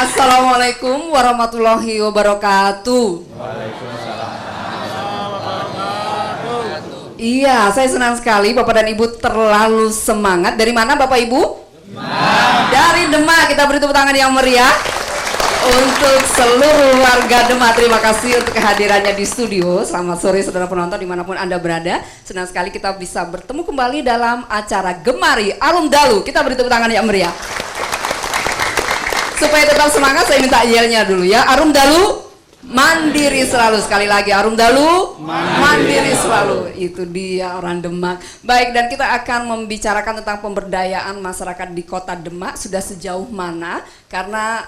Assalamualaikum warahmatullahi wabarakatuh. Iya, saya senang sekali Bapak dan Ibu terlalu semangat. Dari mana Bapak Ibu? Dari Demak. Kita beri tepuk tangan yang meriah untuk seluruh warga Demak. Terima kasih untuk kehadirannya di studio. Selamat sore saudara penonton dimanapun Anda berada. Senang sekali kita bisa bertemu kembali dalam acara Gemari Arum Dalu. Kita beri tepuk tangan yang meriah. Supaya tetap semangat saya minta yelnya dulu ya. Arum Dalu mandiri selalu. Sekali lagi Arum Dalu mandiri selalu. Itu dia orang Demak. Baik, dan kita akan membicarakan tentang pemberdayaan masyarakat di kota Demak. Sudah sejauh mana? Karena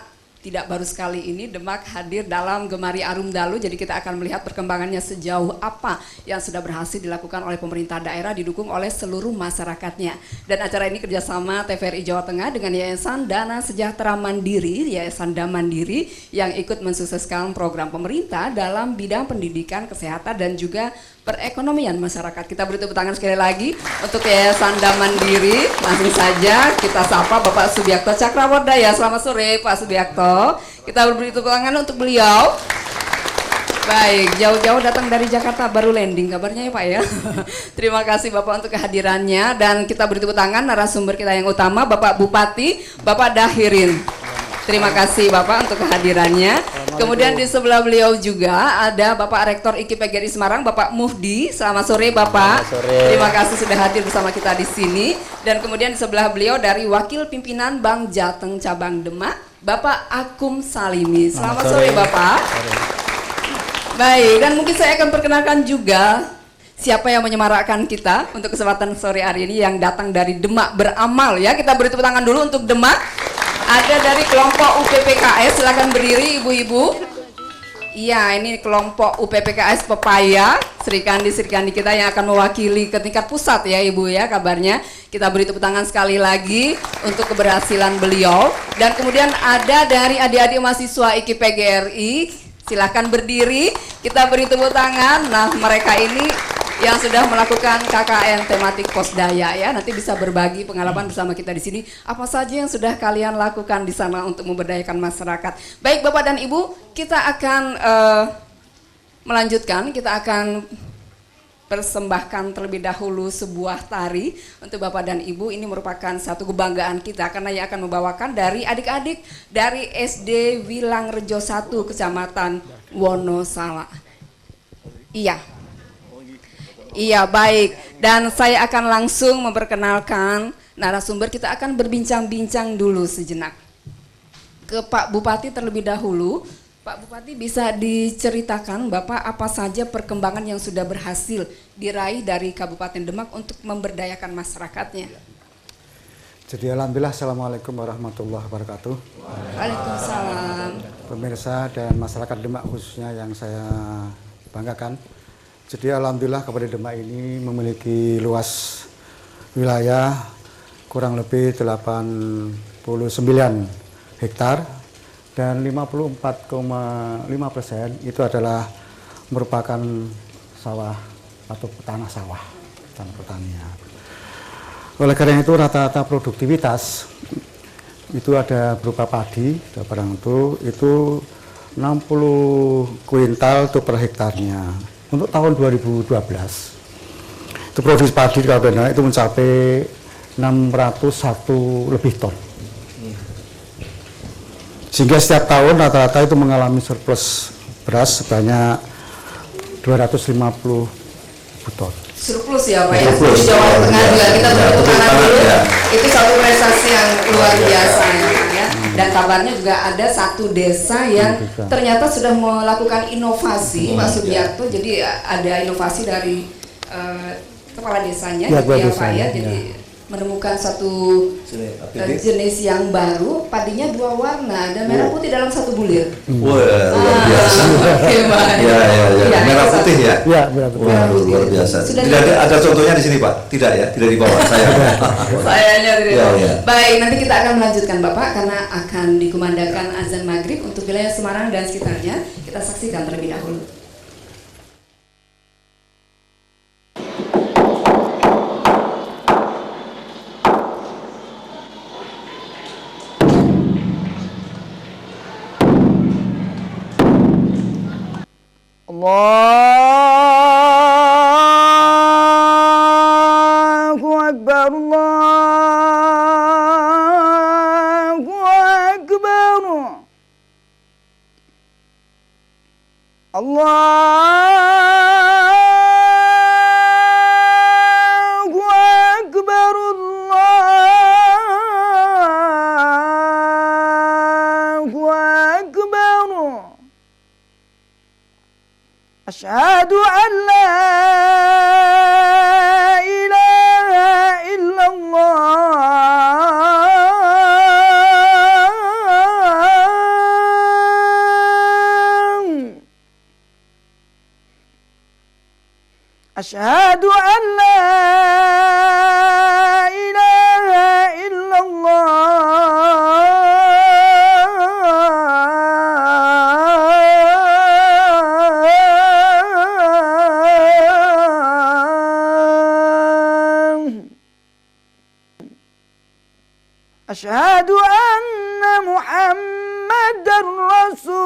tidak baru sekali ini Demak hadir dalam Gemari Arum Dalu. Jadi kita akan melihat perkembangannya sejauh apa yang sudah berhasil dilakukan oleh pemerintah daerah didukung oleh seluruh masyarakatnya. Dan acara ini kerjasama TVRI Jawa Tengah dengan Yayasan Dana Sejahtera Mandiri, Yayasan Damandiri, yang ikut mensukseskan program pemerintah dalam bidang pendidikan, kesehatan, dan juga perekonomian masyarakat. Kita beri tepuk tangan sekali lagi untuk Yayasan Damandiri. Langsung saja kita sapa Bapak Subiakto Cakrawardaya. Selamat sore Pak Subiakto. Kita beri tepuk tangan untuk beliau. Baik, jauh-jauh datang dari Jakarta, baru landing kabarnya ya Pak ya. Terima kasih Bapak untuk kehadirannya. Dan kita beri tepuk tangan narasumber kita yang utama, Bapak Bupati, Bapak Dahirin. Terima kasih Bapak untuk kehadirannya. Kemudian di sebelah beliau juga ada Bapak Rektor IKI PGRI Semarang, Bapak Muhdi. Selamat sore Bapak. Selamat sore. Terima kasih sudah hadir bersama kita di sini. Dan kemudian di sebelah beliau dari Wakil Pimpinan Bank Jateng Cabang Demak, Bapak Akum Salimi. Selamat sore Bapak. Baik, dan mungkin saya akan perkenalkan juga siapa yang menyemarakkan kita untuk kesempatan sore hari ini yang datang dari Demak beramal ya. Kita beri tepuk tangan dulu untuk Demak. Ada dari kelompok UPPKS, silakan berdiri ibu-ibu. Iya, ini kelompok UPPKS Pepaya, Serikandi kita yang akan mewakili ke tingkat pusat ya Ibu ya kabarnya. Kita beri tepuk tangan sekali lagi untuk keberhasilan beliau. Dan kemudian ada dari adik-adik mahasiswa IKI PGRI, silakan berdiri. Kita beri tepuk tangan. Nah, mereka ini yang sudah melakukan KKN tematik Posdaya ya, nanti bisa berbagi pengalaman bersama kita di sini. Apa saja yang sudah kalian lakukan di sana untuk memberdayakan masyarakat? Baik Bapak dan Ibu, kita akan melanjutkan. Kita akan persembahkan terlebih dahulu sebuah tari untuk Bapak dan Ibu. Ini merupakan satu kebanggaan kita karena yang akan membawakan dari adik-adik dari SD Wilangrejo 1 Kecamatan Wonosala. Iya, baik. Dan saya akan langsung memperkenalkan narasumber. Kita akan berbincang-bincang dulu sejenak ke Pak Bupati terlebih dahulu. Pak Bupati, bisa diceritakan Bapak apa saja perkembangan yang sudah berhasil diraih dari Kabupaten Demak untuk memberdayakan masyarakatnya? Jadi alhamdulillah, assalamualaikum warahmatullahi wabarakatuh. Waalaikumsalam. Pemirsa dan masyarakat Demak khususnya yang saya banggakan. Jadi alhamdulillah Kabupaten Demak ini memiliki luas wilayah kurang lebih 89 hektar dan 54,5% itu adalah merupakan sawah atau tanah sawah, tanah pertanian. Oleh karena itu rata-rata produktivitas itu ada berupa padi, barang itu 60 kuintal itu per hektarnya. Untuk tahun 2012 itu produksi padi di Kabupaten Demak itu mencapai 601 lebih ton. Sehingga setiap tahun rata-rata itu mengalami surplus beras sebanyak 250 ton. Surplus ya Pak ya, di Jawa Tengah juga kita tepuk tangan dulu. Itu satu prestasi yang luar biasa ya Pak ya. Dan kabarnya juga ada satu desa yang ternyata sudah melakukan inovasi Pak Subiakto. Jadi ada inovasi dari kepala desanya gitu ya Pak ya. Jadi menemukan satu jenis yang baru, padinya 2 warna, ada merah putih dalam satu bulir. Wah, luar biasa. Ya, merah putih ya? Ya, merah putih. Wah, luar biasa. Tidak ada contohnya di sini Pak? Tidak ya? Tidak di bawah saya. Sayanya tidak. Ya. Baik, nanti kita akan melanjutkan Bapak karena akan dikumandangkan azan maghrib untuk wilayah Semarang dan sekitarnya. Kita saksikan terlebih dahulu. Allahu Akbar, Allahu Akbar. Allahu Akbar, Allahu Akbar. Asyhadu an la ilaha illallah. Asyhadu an la ilaha illallah. Asyhadu anna Muhammadar Rasulullah.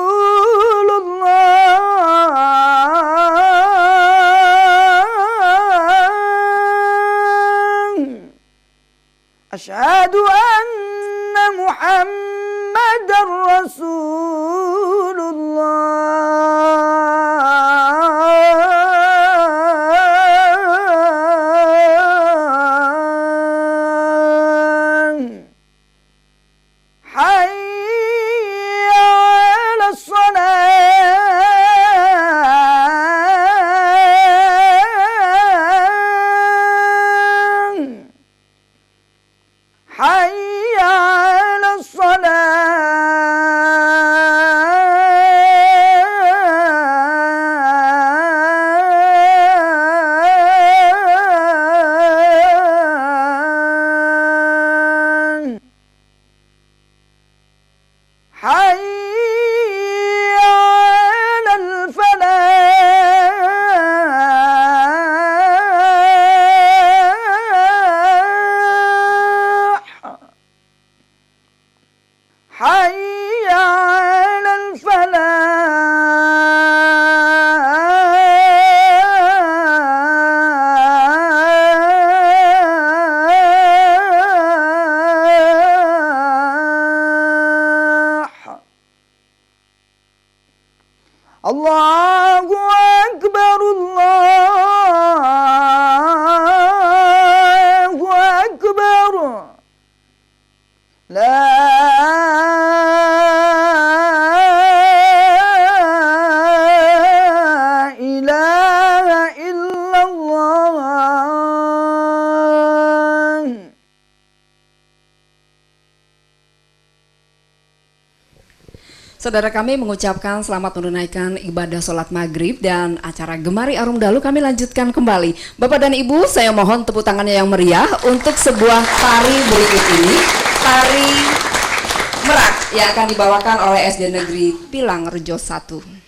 Asyhadu anna Muhammadar Rasulullah. Hayya 'alas salah. Hayya 'alas salah. Hayya 'alal falah. Hayya 'alal falah. Allahu Akbar, Allahu Akbar. La ilaha illallah. Saudara kami mengucapkan selamat menunaikan ibadah sholat maghrib dan acara Gemari Arum Dalu kami lanjutkan kembali. Bapak dan Ibu, saya mohon tepuk tangannya yang meriah untuk sebuah tari berikut ini. Tari Merak yang akan dibawakan oleh SD Negeri Pilang Rejo 1.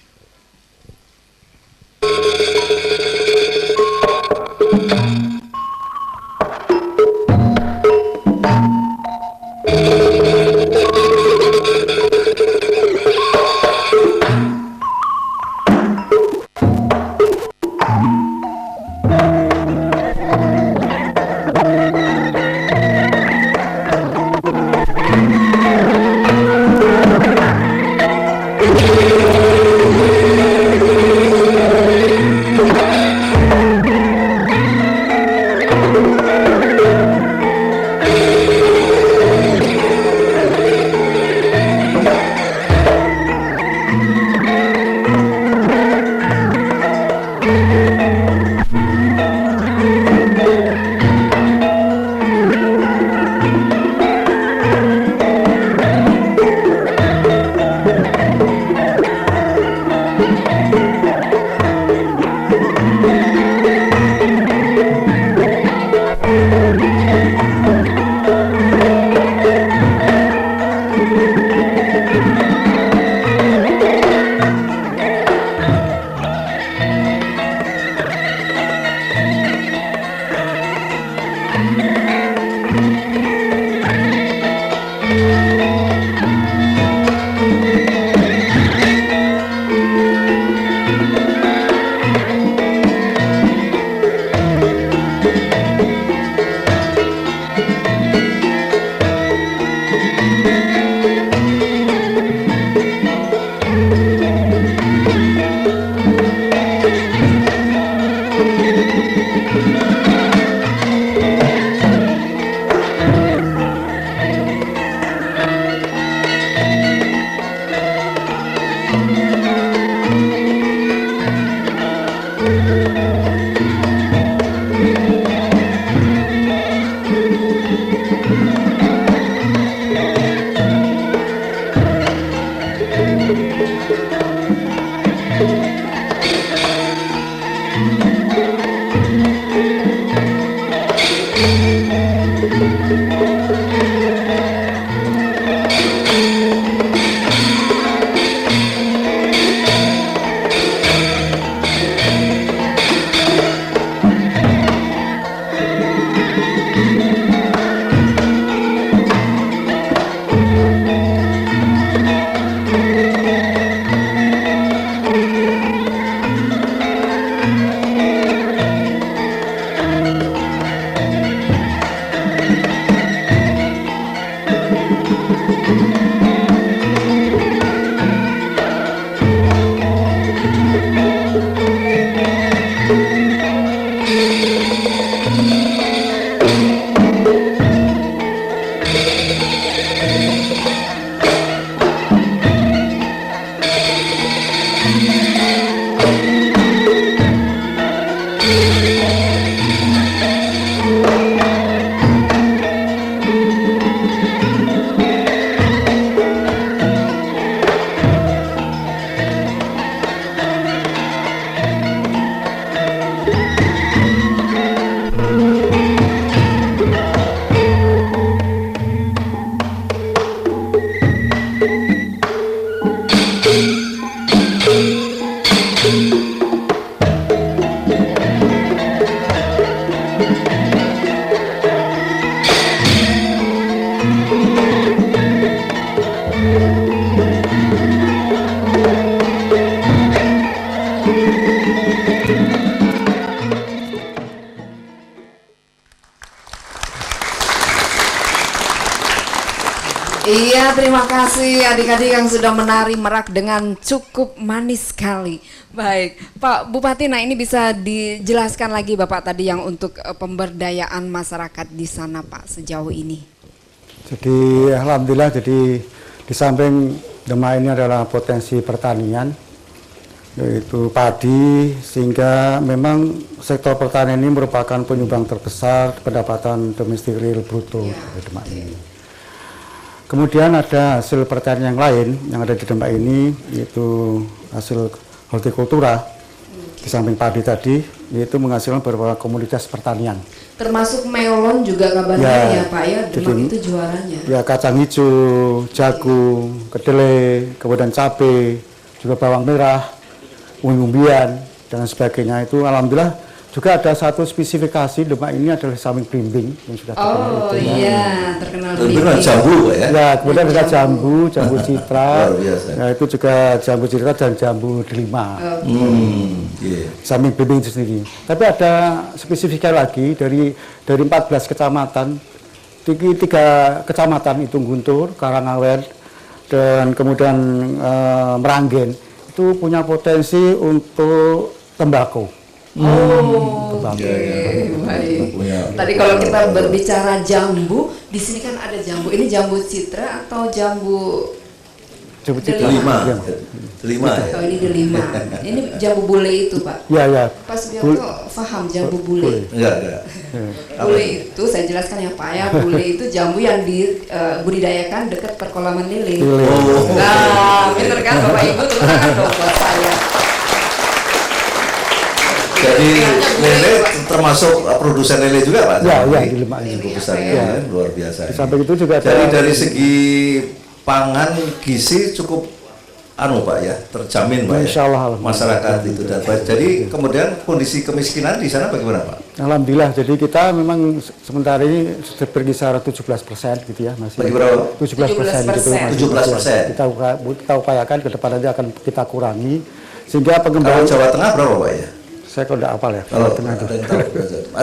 Iya, terima kasih adik-adik yang sudah menari merak dengan cukup manis sekali. Baik, Pak Bupati, nah ini bisa dijelaskan lagi Bapak tadi yang untuk pemberdayaan masyarakat di sana Pak sejauh ini. Jadi alhamdulillah, jadi di samping Demak ini adalah potensi pertanian, yaitu padi, sehingga memang sektor pertanian ini merupakan penyumbang terbesar pendapatan domestik real bruto di Demak ini. Kemudian ada hasil pertanian yang lain yang ada di Demak ini, yaitu hasil hortikultura di samping padi tadi, yaitu menghasilkan beberapa komoditas pertanian. Termasuk melon juga kabarnya ya Pak ya, Demak itu juaranya. Ya, kacang hijau, jagung, kedelai, kemudian cabai, juga bawang merah, umbi-umbian dan sebagainya. Itu alhamdulillah. Juga ada satu spesifikasi Demak ini adalah samping blimbing yang sudah terkenal. Oh iya, terkenal blimbing. Jambu ya? Ya, kemudian ada jambu citra. Ya, itu juga jambu citra dan jambu delima. Samping blimbing itu sendiri. Tapi ada spesifikasi lagi dari 14 kecamatan, 3 kecamatan itu Guntur, Karangawer, dan kemudian Meranggen itu punya potensi untuk tembakau. Oke. Baik. Tadi kalau kita berbicara jambu, di sini kan ada jambu. Ini jambu citra atau jambu delima? Delima ya? Oh, ini delima. Ini jambu bule itu Pak. Ya. Pak Subianto paham jambu bule? Enggak. Bule itu saya jelaskan ya Pak ya. Bule itu jambu yang dibudidayakan dekat perkolam lele. Nah, bener kan Bapak Ibu, terangkan dong buat saya. Jadi lele termasuk produsen lele juga Pak? Ya, di Demak ini cukup besar ya, luar biasa. Di samping itu juga jadi dari segi pangan gizi cukup Pak ya, terjamin Pak ya, masyarakat itu dan baik. Jadi kemudian kondisi kemiskinan di sana bagaimana Pak? Alhamdulillah, jadi kita memang sementara ini sudah berkisar 17% gitu ya, masih. Berapa? 17% gitu. 17%. Kita upayakan ke depan nanti akan kita kurangi sehingga pengembangan. Kalau Jawa Tengah berapa Pak ya? Saya kok tidak hafal ya. Kalau Tengah itu.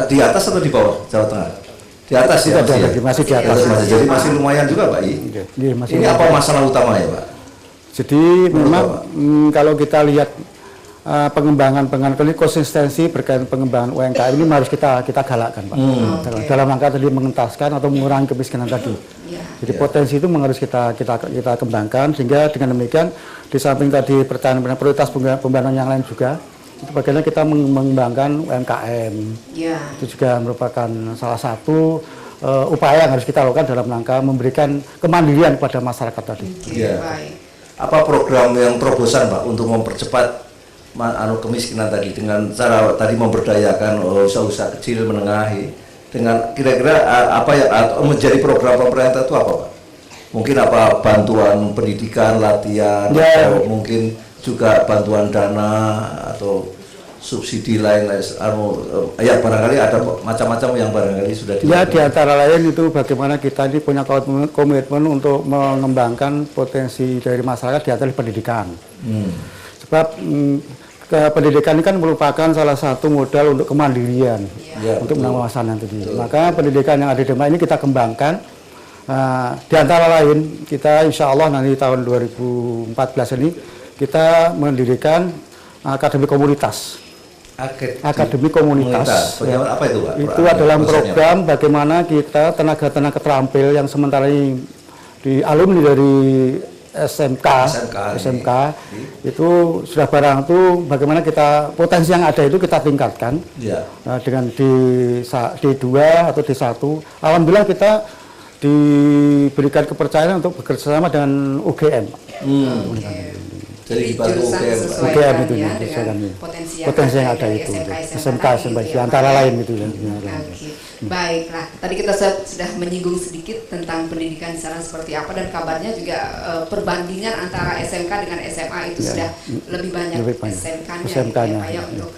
Di atas atau di bawah Jawa Tengah? Di atas ya, masih di atas. Jadi masih lumayan juga Pak. Ini apa masalah utama ya Pak? Jadi memang kalau kita lihat pengembangan ini konsistensi berkaitan pengembangan UMKM ini harus kita galakkan Pak. Dalam rangka tadi mengentaskan atau mengurangi kemiskinan tadi. Jadi potensi itu harus kita kembangkan sehingga dengan demikian di samping tadi pertanian prioritas pembangunan yang lain juga itu bagaimana kita mengembangkan UMKM. Itu juga merupakan salah satu upaya yang harus kita lakukan dalam rangka memberikan kemandirian kepada masyarakat tadi. Apa program yang terobosan Pak untuk mempercepat kemiskinan tadi dengan cara tadi memberdayakan usaha-usaha kecil menengah dengan kira-kira apa yang menjadi program pemerintah itu apa Pak? Mungkin apa bantuan pendidikan, latihan, atau mungkin juga bantuan dana atau subsidi lain ya barangkali ada macam-macam yang barangkali sudah dilakukan. Ya, di antara lain itu bagaimana kita ini punya komitmen untuk mengembangkan potensi dari masyarakat di atas pendidikan. Sebab pendidikan ini kan merupakan salah satu modal untuk kemandirian untuk menanggulangi nanti. Maka pendidikan yang ada di Demak ini kita kembangkan. Di antara lain kita insya Allah nanti tahun 2014 ini kita mendirikan akademi komunitas. Akademi komunitas. Apa itu Pak? Itu adalah program bagaimana kita tenaga terampil yang sementara ini di alumni dari SMK, SMK. itu sudah barang itu bagaimana kita potensi yang ada itu kita tingkatkan. Ya. Nah, dengan D2 atau D1, alhamdulillah kita diberikan kepercayaan untuk bekerja sama dengan UGM. Jadi dibantu jurusan UGM. sesuaikan UGM itu ya, sesuaikan dengan potensi yang ada dari itu. SMK SMK gitu ya, antara Pak. lain gitu ya. Oke, baiklah. Tadi kita sudah menyinggung sedikit tentang pendidikan di sana seperti apa, dan kabarnya juga perbandingan antara SMK dengan SMA itu Ya, sudah lebih banyak SMK-nya gitu ya, Pak, ya, untuk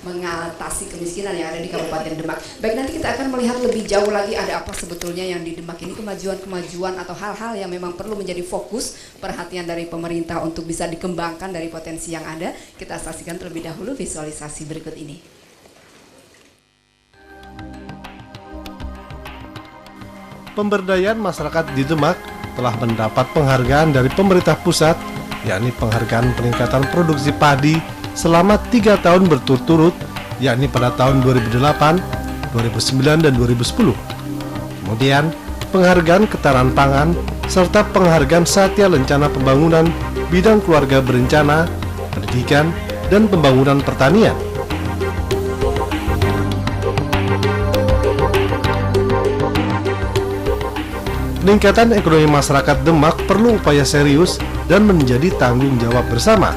mengatasi kemiskinan yang ada di Kabupaten Demak. Baik, nanti kita akan melihat lebih jauh lagi ada apa sebetulnya yang di Demak ini, kemajuan-kemajuan atau hal-hal yang memang perlu menjadi fokus perhatian dari pemerintah untuk bisa dikembangkan dari potensi yang ada. Kita saksikan terlebih dahulu visualisasi berikut ini. Pemberdayaan masyarakat di Demak telah mendapat penghargaan dari pemerintah pusat, yakni penghargaan peningkatan produksi padi selama 3 tahun berturut-turut, yakni pada tahun 2008, 2009, dan 2010. Kemudian, penghargaan ketahanan pangan, serta penghargaan Satya Lencana Pembangunan bidang keluarga berencana, pendidikan, dan pembangunan pertanian. Peningkatan ekonomi masyarakat Demak perlu upaya serius dan menjadi tanggung jawab bersama.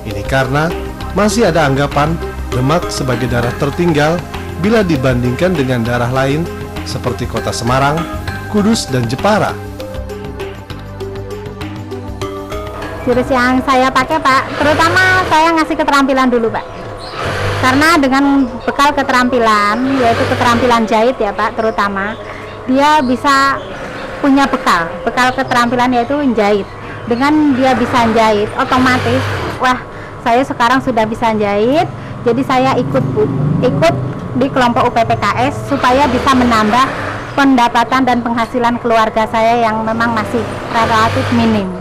Ini karena masih ada anggapan Demak sebagai daerah tertinggal bila dibandingkan dengan daerah lain seperti Kota Semarang, Kudus, dan Jepara. Jurus yang saya pakai, Pak, terutama saya ngasih keterampilan dulu, Pak. Karena dengan bekal keterampilan, yaitu keterampilan jahit ya, Pak, terutama, dia bisa punya bekal keterampilan yaitu jahit. Dengan dia bisa jahit, otomatis, wah, saya sekarang sudah bisa jahit, jadi saya ikut di kelompok UPPKS supaya bisa menambah pendapatan dan penghasilan keluarga saya yang memang masih relatif minim.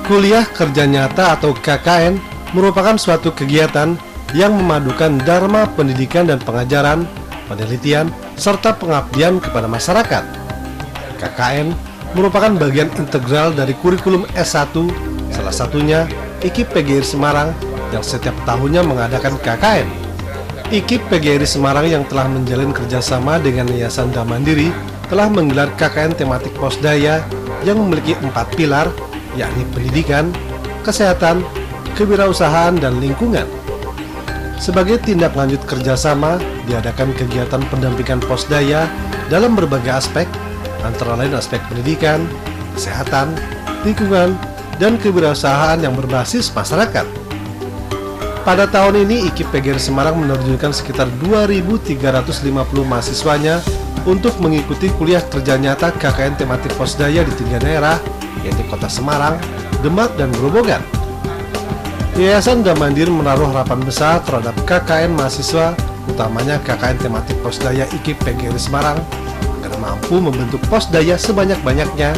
Kuliah Kerja Nyata atau KKN merupakan suatu kegiatan yang memadukan dharma pendidikan dan pengajaran, penelitian, serta pengabdian kepada masyarakat. KKN merupakan bagian integral dari kurikulum S1, salah satunya IKIP PGRI Semarang yang setiap tahunnya mengadakan KKN. IKIP PGRI Semarang yang telah menjalin kerjasama dengan Yayasan Damandiri telah menggelar KKN tematik Posdaya yang memiliki 4 pilar, yakni pendidikan, kesehatan, kewirausahaan, dan lingkungan. Sebagai tindak lanjut kerjasama, diadakan kegiatan pendampingan Posdaya dalam berbagai aspek, antara lain aspek pendidikan, kesehatan, lingkungan, dan kewirausahaan yang berbasis masyarakat. Pada tahun ini, IKIP PGRI Semarang menerjunkan sekitar 2.350 mahasiswanya untuk mengikuti kuliah kerja nyata KKN tematik Posdaya di 3 daerah, yaitu Kota Semarang, Demak, dan Grobogan. Yayasan Damandiri menaruh harapan besar terhadap KKN mahasiswa, utamanya KKN tematik Posdaya IKIP PGRI Semarang, agar mampu membentuk Posdaya sebanyak-banyaknya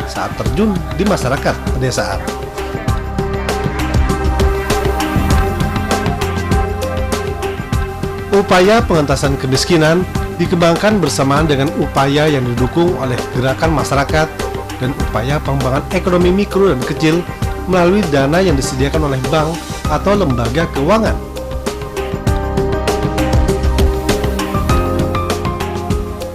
saat terjun di masyarakat pedesaan. Upaya pengentasan kemiskinan dikembangkan bersamaan dengan upaya yang didukung oleh gerakan masyarakat dan upaya pengembangan ekonomi mikro dan kecil melalui dana yang disediakan oleh bank atau lembaga keuangan.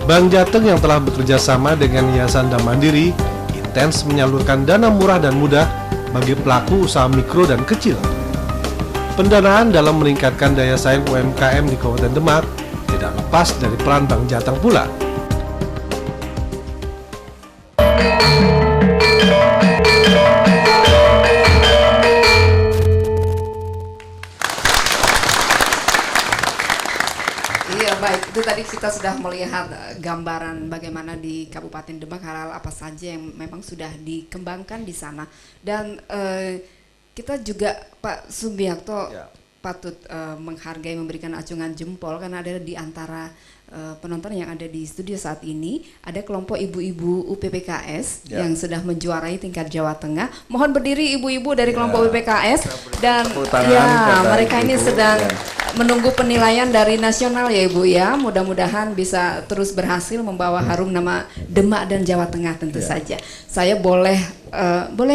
Bank Jateng yang telah bekerja sama dengan Yayasan Damandiri intens menyalurkan dana murah dan mudah bagi pelaku usaha mikro dan kecil. Pendanaan dalam meningkatkan daya saing UMKM di Kabupaten Demak tidak lepas dari peran Bank Jateng pula. Iya, baik, itu tadi kita sudah melihat gambaran bagaimana di Kabupaten Demak hal-hal apa saja yang memang sudah dikembangkan di sana. Dan kita juga Pak Subiakto patut menghargai, memberikan acungan jempol karena ada di antara penonton yang ada di studio saat ini, ada kelompok ibu-ibu UPPKS yang sudah menjuarai tingkat Jawa Tengah. Mohon berdiri ibu-ibu dari kelompok UPPKS, dan Tepuk tangan ya kepada mereka ini ibu-ibu, sedang ya. menunggu penilaian dari nasional ya Ibu ya. Mudah-mudahan bisa terus berhasil membawa harum nama Demak dan Jawa Tengah tentu saja. Saya boleh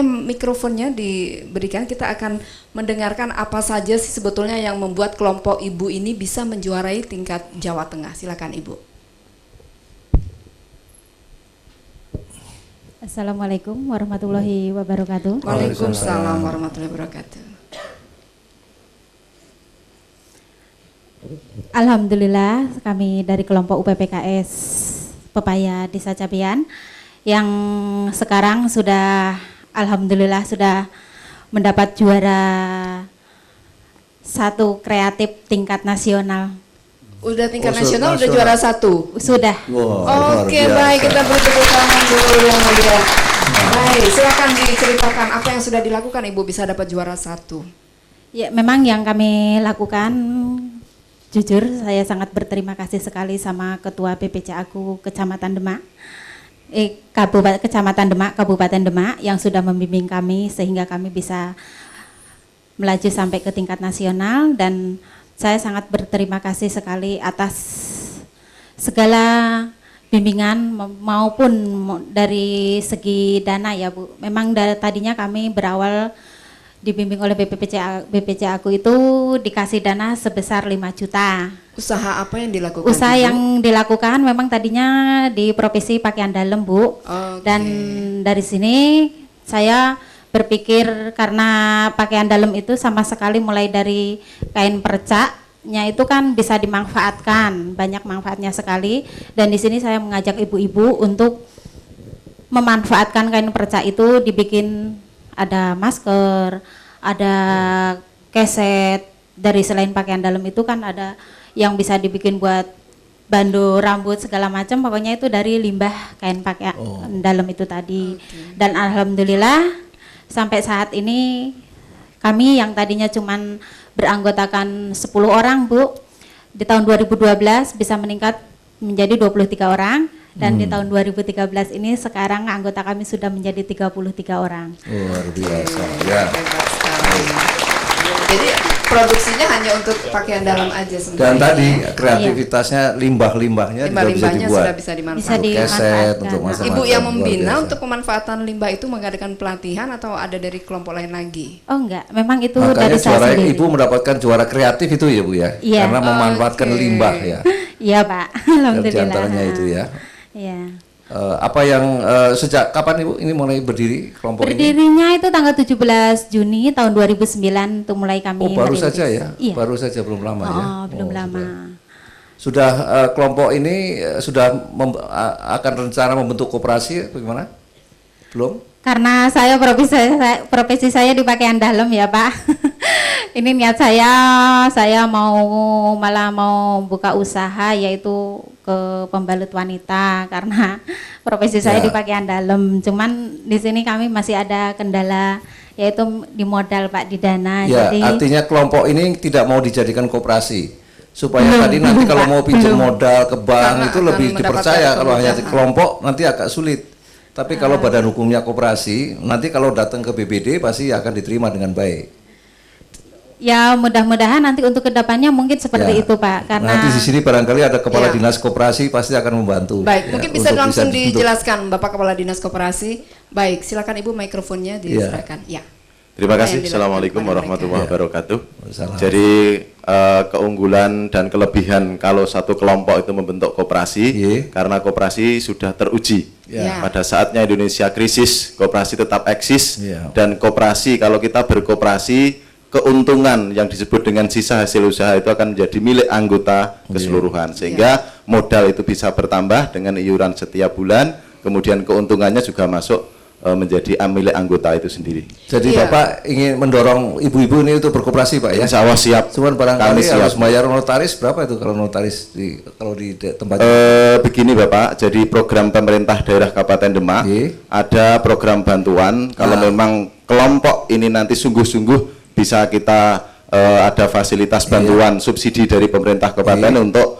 mikrofonnya diberikan, kita akan mendengarkan apa saja sih sebetulnya yang membuat kelompok ibu ini bisa menjuarai tingkat Jawa Tengah. Silakan Ibu. Assalamualaikum warahmatullahi wabarakatuh. Waalaikumsalam warahmatullahi wabarakatuh. Alhamdulillah kami dari kelompok UPPKS Pepaya Desa Capian yang sekarang sudah alhamdulillah sudah mendapat juara 1 kreatif tingkat nasional. Udah tingkat Oh, nasional, udah nasional. juara 1. Sudah. Wah, Oke, luar biasa. baik, kita beri tepuk tangan dulu yang mulia. Baik, silakan diceritakan apa yang sudah dilakukan Ibu bisa dapat juara 1. Ya, memang yang kami lakukan, jujur saya sangat berterima kasih sekali sama Ketua PPC aku Kecamatan Demak, Kecamatan Demak, Kabupaten Demak yang sudah membimbing kami sehingga kami bisa melaju sampai ke tingkat nasional, dan saya sangat berterima kasih sekali atas segala bimbingan maupun dari segi dana ya Bu. Memang dari tadinya kami berawal dibimbing oleh BPC aku itu dikasih dana sebesar 5 juta. Usaha apa yang dilakukan? Usaha Ibu? yang dilakukan memang tadinya di Profesi Pakaian Dalem Bu. Oke. Dan dari sini saya berpikir karena pakaian dalam itu sama sekali mulai dari kain percaknya itu kan bisa dimanfaatkan, banyak manfaatnya sekali. Dan di sini saya mengajak ibu-ibu untuk memanfaatkan kain percak itu, dibikin ada masker, ada keset. Dari selain pakaian dalam itu kan ada yang bisa dibikin buat bando rambut segala macam, pokoknya itu dari limbah kain pakaian dalam itu tadi. Dan alhamdulillah sampai saat ini kami yang tadinya cuman beranggotakan 10 orang Bu, di tahun 2012 bisa meningkat menjadi 23 orang, dan di tahun 2013 ini sekarang anggota kami sudah menjadi 33 orang. Luar biasa ya. Hebat sekali. Jadi produksinya hanya untuk pakaian dalam aja Dan sebenarnya. tadi kreativitasnya limbah-limbahnya juga bisa limbah-limbahnya dibuat. sudah bisa dimanfaatkan. Bisa Untuk keset, untuk dimanfaatkan. macam-macam. Ibu yang Luar membina biasa. untuk pemanfaatan limbah itu mengadakan pelatihan atau ada dari kelompok lain lagi? Oh enggak, memang itu Makanya dari saya juara sendiri. ibu mendapatkan juara kreatif itu ya Bu ya. Iya. Karena memanfaatkan Oke. limbah ya. Iya Pak, Di alhamdulillah. antaranya itu ya. Iya. Apa yang sejak kapan Ibu ini mulai berdiri kelompok ini? Berdirinya itu tanggal 17 Juni tahun 2009 itu mulai kami Oh baru merintis. saja ya? Iya. Baru saja, belum lama ya? Belum lama. Sudah kelompok ini sudah akan rencana membentuk koperasi bagaimana? Belum? Karena saya profesi saya di pakaian dalam ya Pak. Ini niat saya malah mau buka usaha yaitu ke pembalut wanita karena profesi saya Ya. di pakaian dalam. Cuman di sini kami masih ada kendala yaitu di modal Pak, di dana. Ya, Jadi artinya kelompok ini tidak mau dijadikan koperasi supaya tadi nanti kalau mau pinjam modal ke bank Karena itu akan lebih mendapatkan dipercaya. Kalau hanya kemudahan. kelompok nanti agak sulit. Tapi kalau badan hukumnya koperasi, nanti kalau datang ke BBD pasti akan diterima dengan baik. ya mudah-mudahan nanti untuk kedepannya mungkin seperti Ya. itu Pak, karena Nanti di sini barangkali ada kepala Ya. dinas koperasi pasti akan membantu. Baik, ya, mungkin bisa untuk langsung dibentuk. dijelaskan Bapak Kepala Dinas Koperasi. Baik, silakan Ibu mikrofonnya diserahkan. Ya. Terima Apa kasih. yang dilakukan Assalamualaikum kepada warahmatullahi wabarakatuh. Waalaikumsalam. Jadi keunggulan dan kelebihan kalau satu kelompok itu membentuk koperasi, Iya. karena koperasi sudah teruji. Ya. Pada saatnya Indonesia krisis, koperasi tetap eksis, Iya. dan koperasi kalau kita berkoperasi, keuntungan yang disebut dengan sisa hasil usaha itu akan menjadi milik anggota keseluruhan, sehingga modal itu bisa bertambah dengan iuran setiap bulan, kemudian keuntungannya juga masuk menjadi milik anggota itu sendiri. Jadi Iya. Bapak ingin mendorong ibu-ibu ini untuk berkoperasi Pak ya? Insya Allah siap. Cuman barangkali Kami siap. harus bayar notaris berapa itu kalau notaris kalau di tempat Begini Bapak, jadi program pemerintah daerah Kabupaten Demak Iya. ada program bantuan kalau memang kelompok ini nanti sungguh-sungguh bisa kita ada fasilitas bantuan subsidi dari pemerintah kabupaten untuk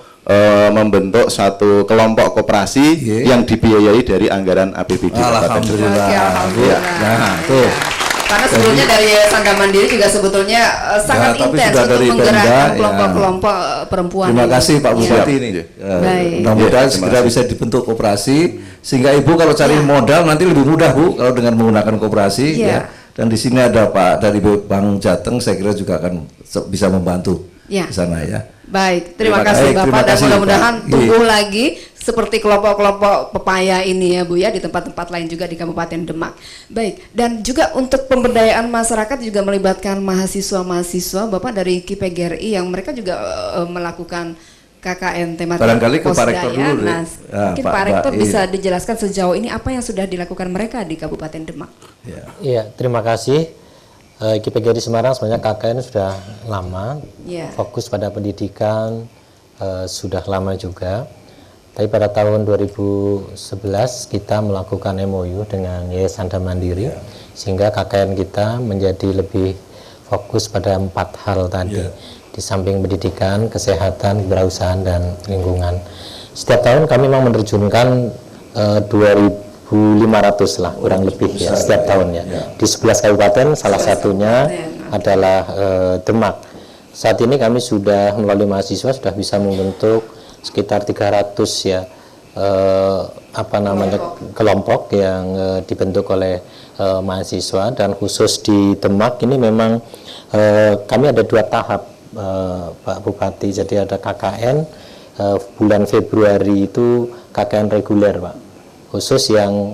membentuk suatu kelompok koperasi Iya. yang dibiayai dari anggaran APBD Kabupaten Demak. Alhamdulillah. Oke, alhamdulillah. Nah, tuh. Karena sebelumnya dari Yayasan Gam Mandiri juga sebetulnya sangat tapi intens sudah untuk dari menggerakkan Pemda, ya. kelompok-kelompok perempuan. Terima ini. kasih Pak Ya. Bupati ini. Baik. Mudah-mudahan Ya, terima segera kasih. bisa dibentuk koperasi sehingga Ibu kalau cari Ya. modal nanti lebih mudah Bu kalau dengan menggunakan koperasi Ya. ya. Dan di sini ada Pak dari Bank Jateng, saya kira juga akan bisa membantu Ya. di sana ya. Baik, terima Terima kasih kasih. Bapak Terima dan kasih, mudah-mudahan Pak. tumbuh lagi seperti kelompok-kelompok pepaya ini ya Bu ya di tempat-tempat lain juga di Kabupaten Demak. Baik, dan juga untuk pemberdayaan masyarakat juga melibatkan mahasiswa-mahasiswa Bapak dari KIPGRI yang mereka juga melakukan KKN tematik Barangkali ke Pak Posdaya. Rektor dulu deh. Nah, Ya, mungkin Pak- Pak Rektor Pak, bisa iya. dijelaskan sejauh ini apa yang sudah dilakukan mereka di Kabupaten Demak. Ya. Iya, terima kasih. KIPGRI Semarang sebenarnya KKN sudah lama, Ya. fokus pada pendidikan sudah lama juga. Tapi pada tahun 2011 kita melakukan MOU dengan Yayasan Gam Mandiri, sehingga KKN kita menjadi lebih fokus pada 4 hal tadi. Di samping pendidikan, kesehatan, kewirausahaan, dan lingkungan. Setiap tahun kami memang menerjunkan 2.500 lah kurang lebih ya setiap tahunnya di 11 kabupaten, salah satunya adalah Demak. Saat ini kami sudah melalui mahasiswa sudah bisa membentuk sekitar 300 ya kelompok yang dibentuk oleh mahasiswa, dan khusus di Demak ini memang kami ada 2 tahap Pak Bupati. Jadi ada KKN bulan Februari itu KKN reguler Pak. Khusus yang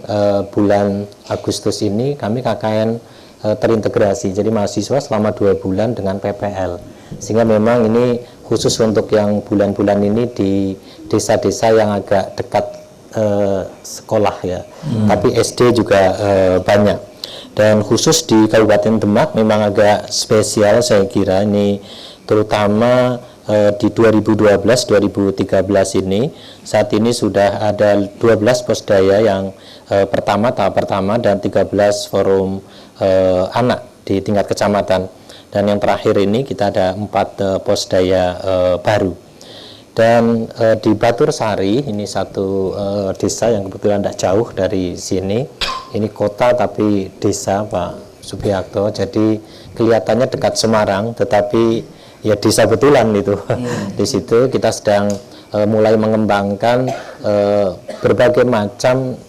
bulan Agustus ini kami KKN terintegrasi. Jadi mahasiswa selama 2 bulan dengan PPL. Sehingga memang ini khusus untuk yang bulan-bulan ini di desa-desa yang agak dekat sekolah ya. Tapi SD juga banyak. Dan khusus di Kabupaten Demak memang agak spesial saya kira ini, terutama di 2012-2013 ini. Saat ini sudah ada 12 posdaya yang tahap pertama dan 13 forum anak di tingkat kecamatan, dan yang terakhir ini kita ada 4 posdaya baru. Dan di Batur Sari ini satu desa yang kebetulan tidak jauh dari sini, ini kota tapi desa Pak Subiakto, jadi kelihatannya dekat Semarang tetapi ya desa betulan itu. Di situ kita sedang mulai mengembangkan berbagai macam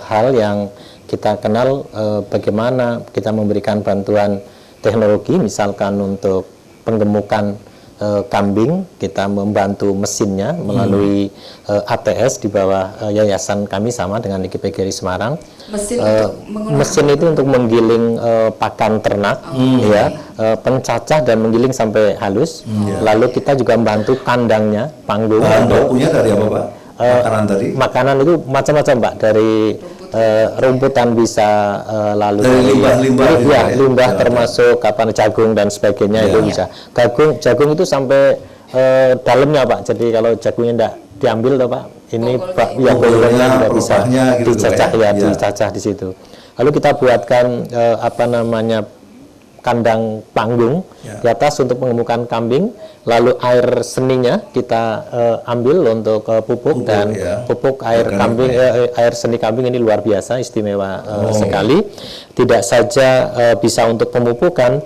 hal yang kita kenal, bagaimana kita memberikan bantuan teknologi, misalkan untuk penggemukan kambing, kita membantu mesinnya melalui ATS di bawah yayasan kami sama dengan KIPGRI Semarang. Mesin itu untuk menggiling pakan ternak, ya, pencacah dan menggiling sampai halus. Lalu kita juga membantu kandangnya, panggung. Bakunya dari apa Pak? Makanan tadi? Makanan itu macam-macam Pak, dari rumputan bisa, lalu dari limbah-limbah ya, juga ya? limbah Ya, termasuk jagung dan sebagainya itu bisa. Jagung itu sampai dalamnya Pak. Jadi kalau jagungnya tidak diambil toh Pak, ini yang bolongnya juga bisa gitu dicacah ya? dicacah di situ. Lalu kita buatkan kandang panggung di atas untuk mengemukan kambing, lalu air seninya kita ambil untuk pupuk dan pupuk air kambing, air seni kambing ini luar biasa istimewa sekali. Tidak saja bisa untuk pemupukan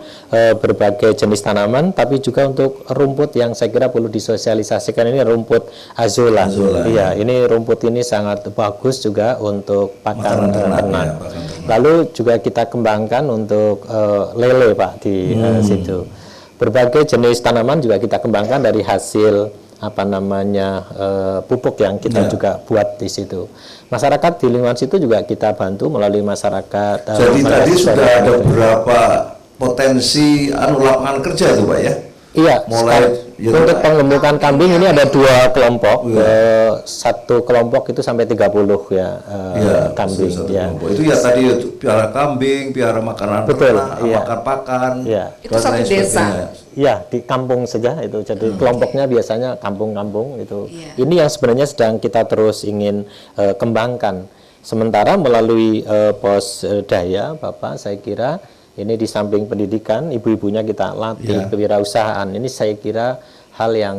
berbagai jenis tanaman, tapi juga untuk rumput yang saya kira perlu disosialisasikan. Ini rumput azolla. Iya, ini rumput ini sangat bagus juga untuk pakan ternak. Lalu juga kita kembangkan untuk lele Pak di situ. Berbagai jenis tanaman juga kita kembangkan dari hasil pupuk yang kita juga buat di situ. Masyarakat di lingkungan situ juga kita bantu melalui masyarakat. Jadi tadi sudah ada beberapa potensi lapangan kerja itu Pak ya? Iya, mulai untuk penggemukan kambing ini ada 2 kelompok. Satu kelompok itu sampai 30 ya, kambing. Ya. Itu ya tadi piara kambing, piara makanan ternak, makan pakan. Itu satu desa. Ya, di kampung saja itu. Jadi kelompoknya biasanya kampung-kampung itu. Ini yang sebenarnya sedang kita terus ingin kembangkan. Sementara melalui posdaya, Bapak, saya kira ini di samping pendidikan, ibu-ibunya kita latih kewirausahaan. Ini saya kira hal yang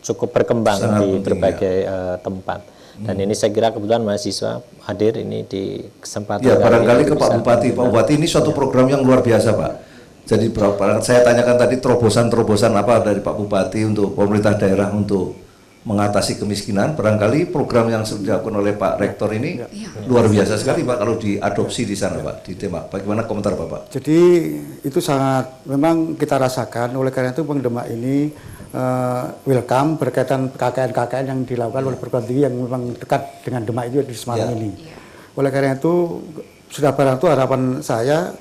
cukup berkembang Sangat di penting, berbagai tempat. Dan ini saya kira kebetulan mahasiswa hadir ini di kesempatan Ya, barangkali ke bisa Pak Bupati. Pak Bupati, ini suatu program yang luar biasa, Pak. Jadi saya tanyakan tadi terobosan-terobosan apa dari Pak Bupati untuk pemerintah daerah untuk mengatasi kemiskinan. Barangkali program yang sudah dilakukan oleh Pak Rektor ini luar biasa sekali, Pak, kalau diadopsi di sana, Pak, di Demak. Bagaimana komentar Bapak? Jadi itu sangat memang kita rasakan. Oleh karena itu Bank Demak ini welcome berkaitan KKN-KKN yang dilakukan oleh perguruan tinggi yang memang dekat dengan Demak itu di Semarang ini. Oleh karena itu sudah barang itu harapan saya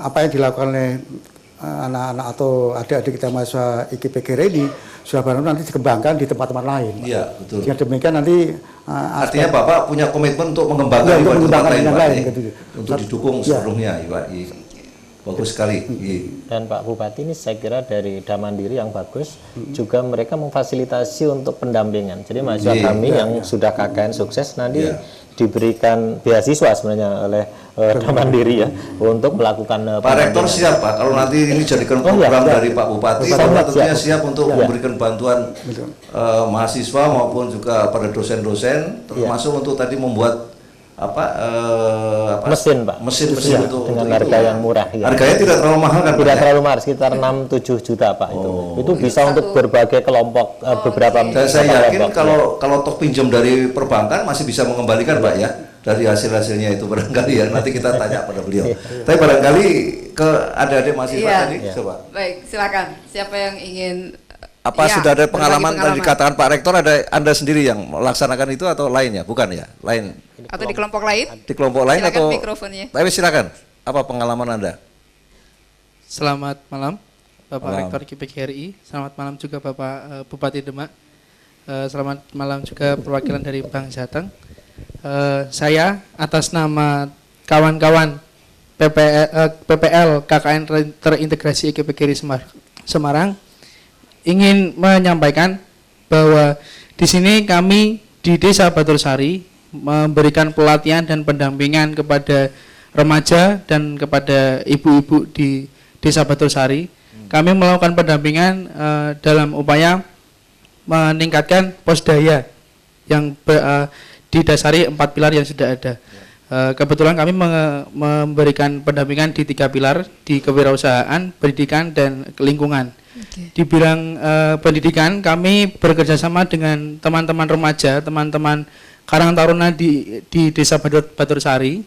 apa yang dilakukan oleh anak-anak atau adik-adik kita mahasiswa IKPGR ini sudah barang nanti dikembangkan di tempat-tempat lain. Iya, betul. Dengan demikian nanti Artinya Bapak punya komitmen untuk mengembangkan untuk di tempat lain, yang Pak, lain, ini. gitu. Untuk didukung sepenuhnya, ya, Pak. Iya. Bagus sekali. Iya. Dan Pak Bupati ini saya kira dari Damandiri yang bagus, juga mereka memfasilitasi untuk pendampingan. Jadi mahasiswa kami yang sudah KKN sukses nanti diberikan beasiswa sebenarnya oleh Damandiri ya untuk melakukan Pak Rektor siap, Pak, kalau nanti ini jadikan program dari Pak Bupati, Bapak tentunya siap untuk memberikan bantuan mahasiswa maupun juga pada dosen-dosen, termasuk untuk tadi membuat mesin, Pak. Mesin untuk dengan harga yang murah. Ya. Harganya tidak terlalu mahal kan? Tidak terlalu mahal, sekitar 6-7 juta, Pak. Itu bisa untuk berbagai kelompok, beberapa. Dan saya yakin kelompok, kalau toh pinjam dari perbankan masih bisa mengembalikan, Pak, ya, dari hasil-hasilnya itu barangkali ya. Nanti kita tanya pada beliau. Tapi barangkali ke adik-adik mahasiswa tadi, coba. Baik, silakan. Siapa yang ingin Sudah ada berbagi pengalaman tadi dikatakan Pak Rektor, ada Anda sendiri yang melaksanakan itu atau lainnya? Bukan ya? Lain. Atau di kelompok lain? Di kelompok lain Silakan atau mikrofonnya. Tapi silakan. Apa pengalaman Anda? Selamat malam Bapak Malam. Rektor KPGRI. Selamat malam juga Bapak Bupati Demak. Selamat malam juga perwakilan dari Bank Jateng. Saya atas nama kawan-kawan PPL KKN terintegrasi KPGRI Semarang ingin menyampaikan bahwa di sini kami di Desa Batursari memberikan pelatihan dan pendampingan kepada remaja dan kepada ibu-ibu di Desa Batursari. Kami melakukan pendampingan dalam upaya meningkatkan posdaya yang didasari 4 pilar yang sudah ada. Kebetulan kami memberikan pendampingan di 3 pilar, di kewirausahaan, pendidikan, dan lingkungan. Di bidang pendidikan kami bekerjasama dengan teman-teman remaja, teman-teman Karang Taruna di Desa Batursari.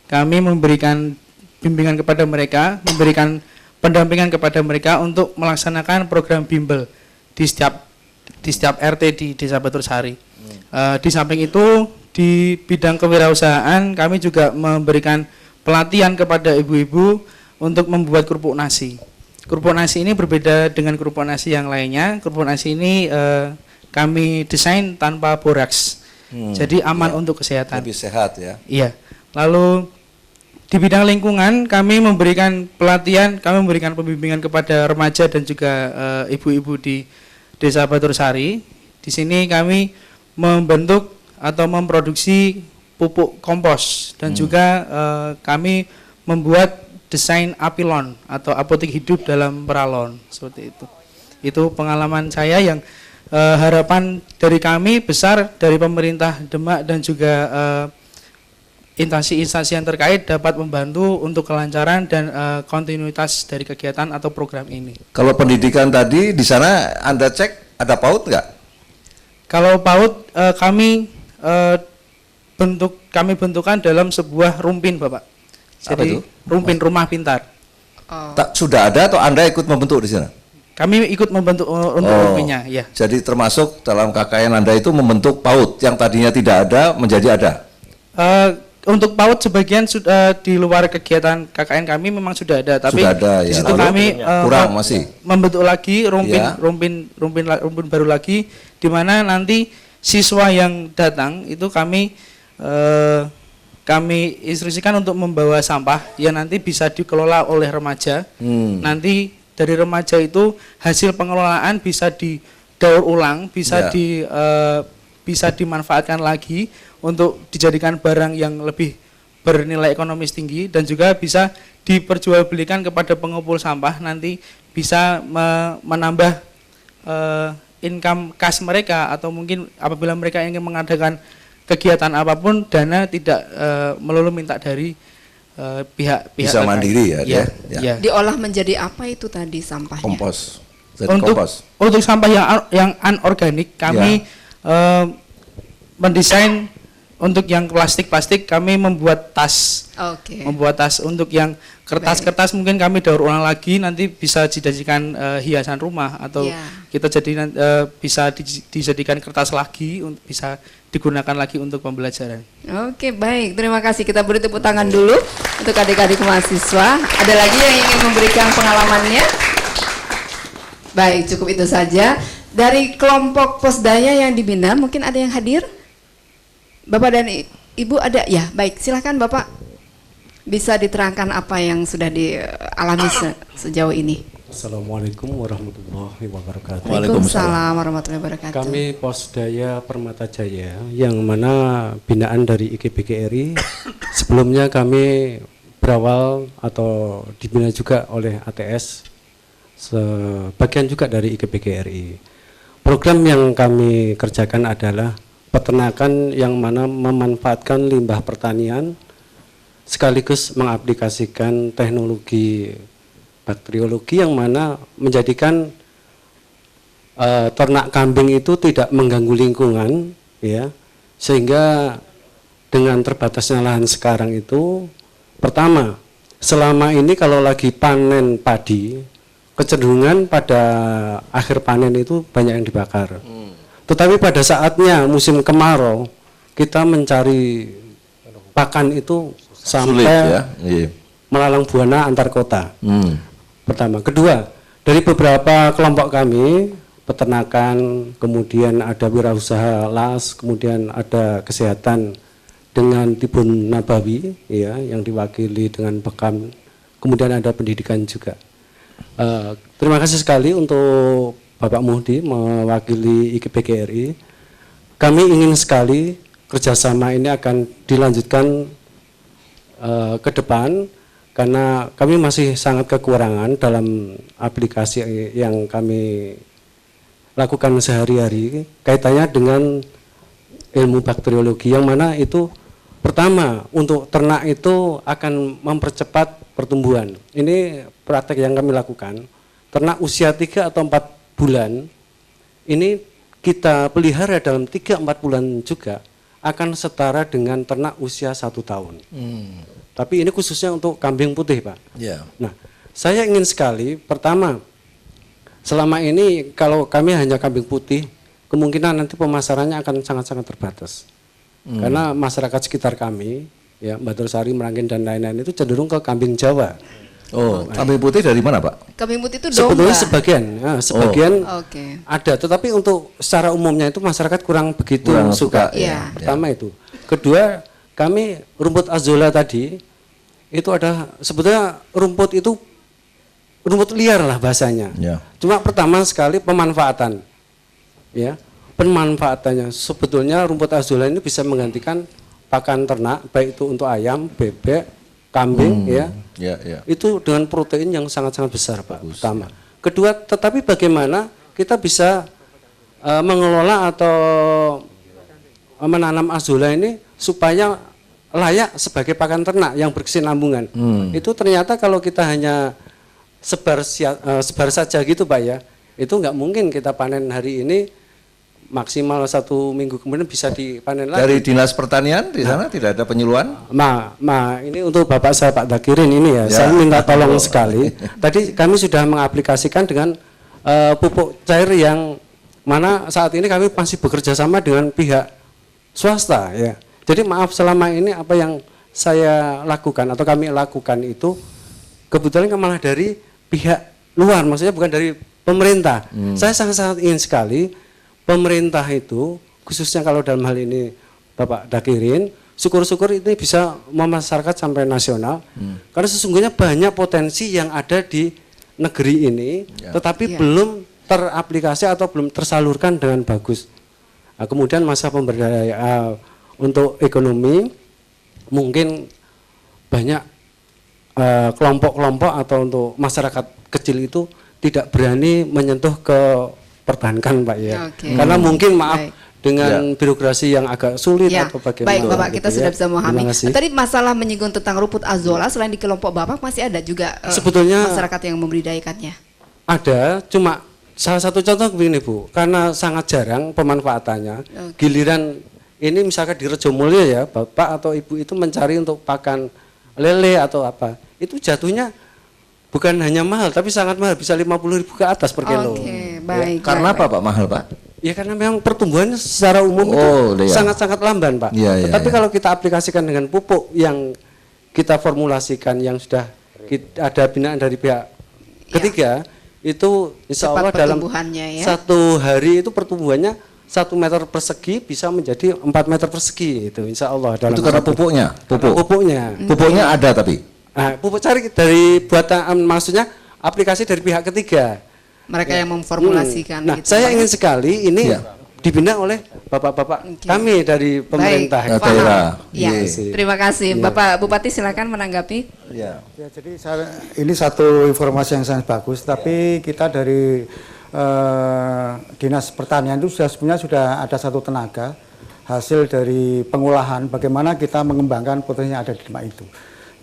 Kami memberikan bimbingan kepada mereka, memberikan pendampingan kepada mereka untuk melaksanakan program bimbel di setiap RT di Desa Batursari. Di samping itu di bidang kewirausahaan kami juga memberikan pelatihan kepada ibu-ibu untuk membuat kerupuk nasi. Kerupuk nasi ini berbeda dengan kerupuk nasi yang lainnya. Kerupuk nasi ini kami desain tanpa boraks, jadi aman untuk kesehatan. Lebih sehat ya. Iya. Lalu di bidang lingkungan kami memberikan pelatihan, kami memberikan pembimbingan kepada remaja dan juga ibu-ibu di Desa Batursari. Di sini kami membentuk atau memproduksi pupuk kompos dan juga kami membuat desain apilon atau apotek hidup dalam peralon, seperti itu. Itu pengalaman saya yang harapan dari kami besar dari pemerintah Demak dan juga instansi-instansi yang terkait dapat membantu untuk kelancaran dan kontinuitas dari kegiatan atau program ini. Kalau pendidikan tadi di sana Anda cek ada PAUD nggak? Kalau PAUD kami bentukan dalam sebuah rumpin, Bapak. Jadi rumpin rumah pintar. Sudah ada atau Anda ikut membentuk di sana? Kami ikut membentuk untuk rumpinnya, ya. Jadi termasuk dalam KKN Anda itu membentuk PAUD yang tadinya tidak ada menjadi ada. Untuk PAUD sebagian sudah di luar kegiatan KKN kami memang sudah ada, tapi sudah ada, di ya. situ kami kurang masih membentuk lagi rumpin baru lagi, di mana nanti siswa yang datang itu kami instruksikan untuk membawa sampah yang nanti bisa dikelola oleh remaja. Nanti dari remaja itu hasil pengelolaan bisa didaur ulang, bisa bisa dimanfaatkan lagi untuk dijadikan barang yang lebih bernilai ekonomis tinggi dan juga bisa diperjualbelikan kepada pengumpul sampah, nanti bisa menambah income kas mereka, atau mungkin apabila mereka ingin mengadakan kegiatan apapun, dana tidak melulu minta dari pihak-pihak Bisa mandiri ya, dia? Ya. Ya. Diolah menjadi apa itu tadi sampahnya? Kompos. Jadi Untuk kompos. untuk sampah yang anorganik kami mendesain. Untuk yang plastik kami membuat tas. Oke. Membuat tas. Untuk yang kertas mungkin kami daur ulang lagi, nanti bisa dijadikan hiasan rumah, atau kita bisa dijadikan kertas lagi, bisa digunakan lagi untuk pembelajaran. Oke, baik. Terima kasih. Kita beri tepuk tangan dulu untuk adik-adik mahasiswa. Ada lagi yang ingin memberikan pengalamannya? Baik, cukup itu saja. Dari kelompok Posdaya yang dibina, mungkin ada yang hadir? Bapak dan Ibu ada? Ya, baik. Silakan Bapak. Bisa diterangkan apa yang sudah dialami sejauh ini. Assalamualaikum warahmatullahi wabarakatuh. Waalaikumsalam warahmatullahi wabarakatuh. Kami Posdaya Permata Jaya yang mana binaan dari IGBKRI. Sebelumnya kami berawal atau dibina juga oleh ATS, sebagian juga dari IGBKRI. Program yang kami kerjakan adalah peternakan yang mana memanfaatkan limbah pertanian sekaligus mengaplikasikan teknologi bakteriologi yang mana menjadikan ternak kambing itu tidak mengganggu lingkungan, ya, sehingga dengan terbatasnya lahan sekarang itu, pertama, selama ini kalau lagi panen padi, kecenderungan pada akhir panen itu banyak yang dibakar. Tetapi pada saatnya musim kemarau, kita mencari pakan itu sampai sulit, ya? melalang buana antar kota. Pertama. Kedua, dari beberapa kelompok kami, peternakan, kemudian ada wirausaha las, kemudian ada kesehatan dengan Tibun Nabawi, ya, yang diwakili dengan Bekam, kemudian ada pendidikan juga. Terima kasih sekali untuk Bapak Muhdi mewakili IGBKRI. Kami ingin sekali kerjasama ini akan dilanjutkan ke depan, karena kami masih sangat kekurangan dalam aplikasi yang kami lakukan sehari-hari kaitannya dengan ilmu bakteriologi, yang mana itu pertama untuk ternak itu akan mempercepat pertumbuhan. Ini praktek yang kami lakukan. Ternak usia 3 atau 4 bulan ini kita pelihara dalam 3-4 bulan juga akan setara dengan ternak usia 1 tahun. Tapi ini khususnya untuk kambing putih, Pak. Nah, saya ingin sekali, pertama, selama ini kalau kami hanya kambing putih, kemungkinan nanti pemasarannya akan sangat-sangat terbatas. Karena masyarakat sekitar kami, ya, Batursari, Merangkin dan lain-lain itu cenderung ke kambing Jawa. Kambing putih dari mana, Pak? Kambing putih itu domba. Sebetulnya sebagian Oke. ada, tetapi untuk secara umumnya itu masyarakat kurang begitu suka. Ya. Pertama itu. Kedua, kami rumput azolla tadi itu ada, sebetulnya rumput itu rumput liar lah bahasanya. Cuma pertama sekali pemanfaatan, ya, pemanfaatannya sebetulnya rumput azolla ini bisa menggantikan pakan ternak, baik itu untuk ayam, bebek, kambing, ya. Itu dengan protein yang sangat-sangat besar, Pak. Pertama. Kedua, tetapi bagaimana kita bisa mengelola atau menanam azolla ini supaya layak sebagai pakan ternak yang berkesinambungan. Itu ternyata kalau kita hanya sebar saja gitu, Pak, ya, itu nggak mungkin kita panen hari ini, maksimal 1 minggu kemudian bisa dipanen lagi. Dari Dinas Pertanian di sana tidak ada penyuluhan? Ini untuk Bapak saya Pak Dakirin ini ya, saya minta tolong sekali. Tadi kami sudah mengaplikasikan dengan pupuk cair yang mana saat ini kami masih bekerja sama dengan pihak swasta, ya. Jadi maaf, selama ini apa yang saya lakukan atau kami lakukan itu kebetulan malah dari pihak luar, maksudnya bukan dari pemerintah. Saya sangat-sangat ingin sekali pemerintah itu, khususnya kalau dalam hal ini Bapak Dakirin, syukur-syukur ini bisa memasarkan sampai nasional, karena sesungguhnya banyak potensi yang ada di negeri ini, tetapi belum teraplikasi atau belum tersalurkan dengan bagus. Nah, kemudian masa pemberdayaan untuk ekonomi, mungkin banyak kelompok-kelompok atau untuk masyarakat kecil itu tidak berani menyentuh ke pertahankan Pak ya. Oke. Karena mungkin maaf Baik. dengan birokrasi yang agak sulit Ya, atau bagaimana. baik Bapak, kita gitu sudah ya. bisa memahami. Terima kasih. Tadi masalah menyinggung tentang rumput azolla, selain di kelompok Bapak masih ada juga Sebetulnya masyarakat yang membudidayakannya. ada, cuma salah satu contoh begini Bu, karena sangat jarang pemanfaatannya. Giliran ini misalkan di Rejomulyo ya, Bapak atau Ibu itu mencari untuk pakan lele atau apa, itu jatuhnya bukan hanya mahal, tapi sangat mahal, bisa 50.000 ke atas per kilo. Oke, baik. Karena baik, apa Pak mahal Pak? Ya karena memang pertumbuhannya secara umum Oh, itu iya. sangat-sangat lamban Pak. Iya, iya, Tetapi iya. kalau kita aplikasikan dengan pupuk yang kita formulasikan yang sudah ada binaan dari pihak ketiga, itu insya Cepat Allah dalam pertumbuhannya ya. 1 hari itu pertumbuhannya 1 meter persegi bisa menjadi 4 meter persegi itu insya Allah dalam Itu karena pupuknya, pupuknya ada tapi. Nah, pupuk cari dari buatan maksudnya aplikasi dari pihak ketiga. Mereka yang memformulasikan. Nah, gitu. saya ingin sekali ini Iya. dibina oleh bapak-bapak Oke. kami dari pemerintah. Baik, daerah. paham. Ya, Iya. terima kasih. Bapak Bupati silakan menanggapi. Ya. Ya, jadi ini satu informasi yang sangat bagus, tapi kita dari Dinas Pertanian itu sebenarnya sudah ada satu tenaga hasil dari pengolahan bagaimana kita mengembangkan potensi yang ada di tempat itu.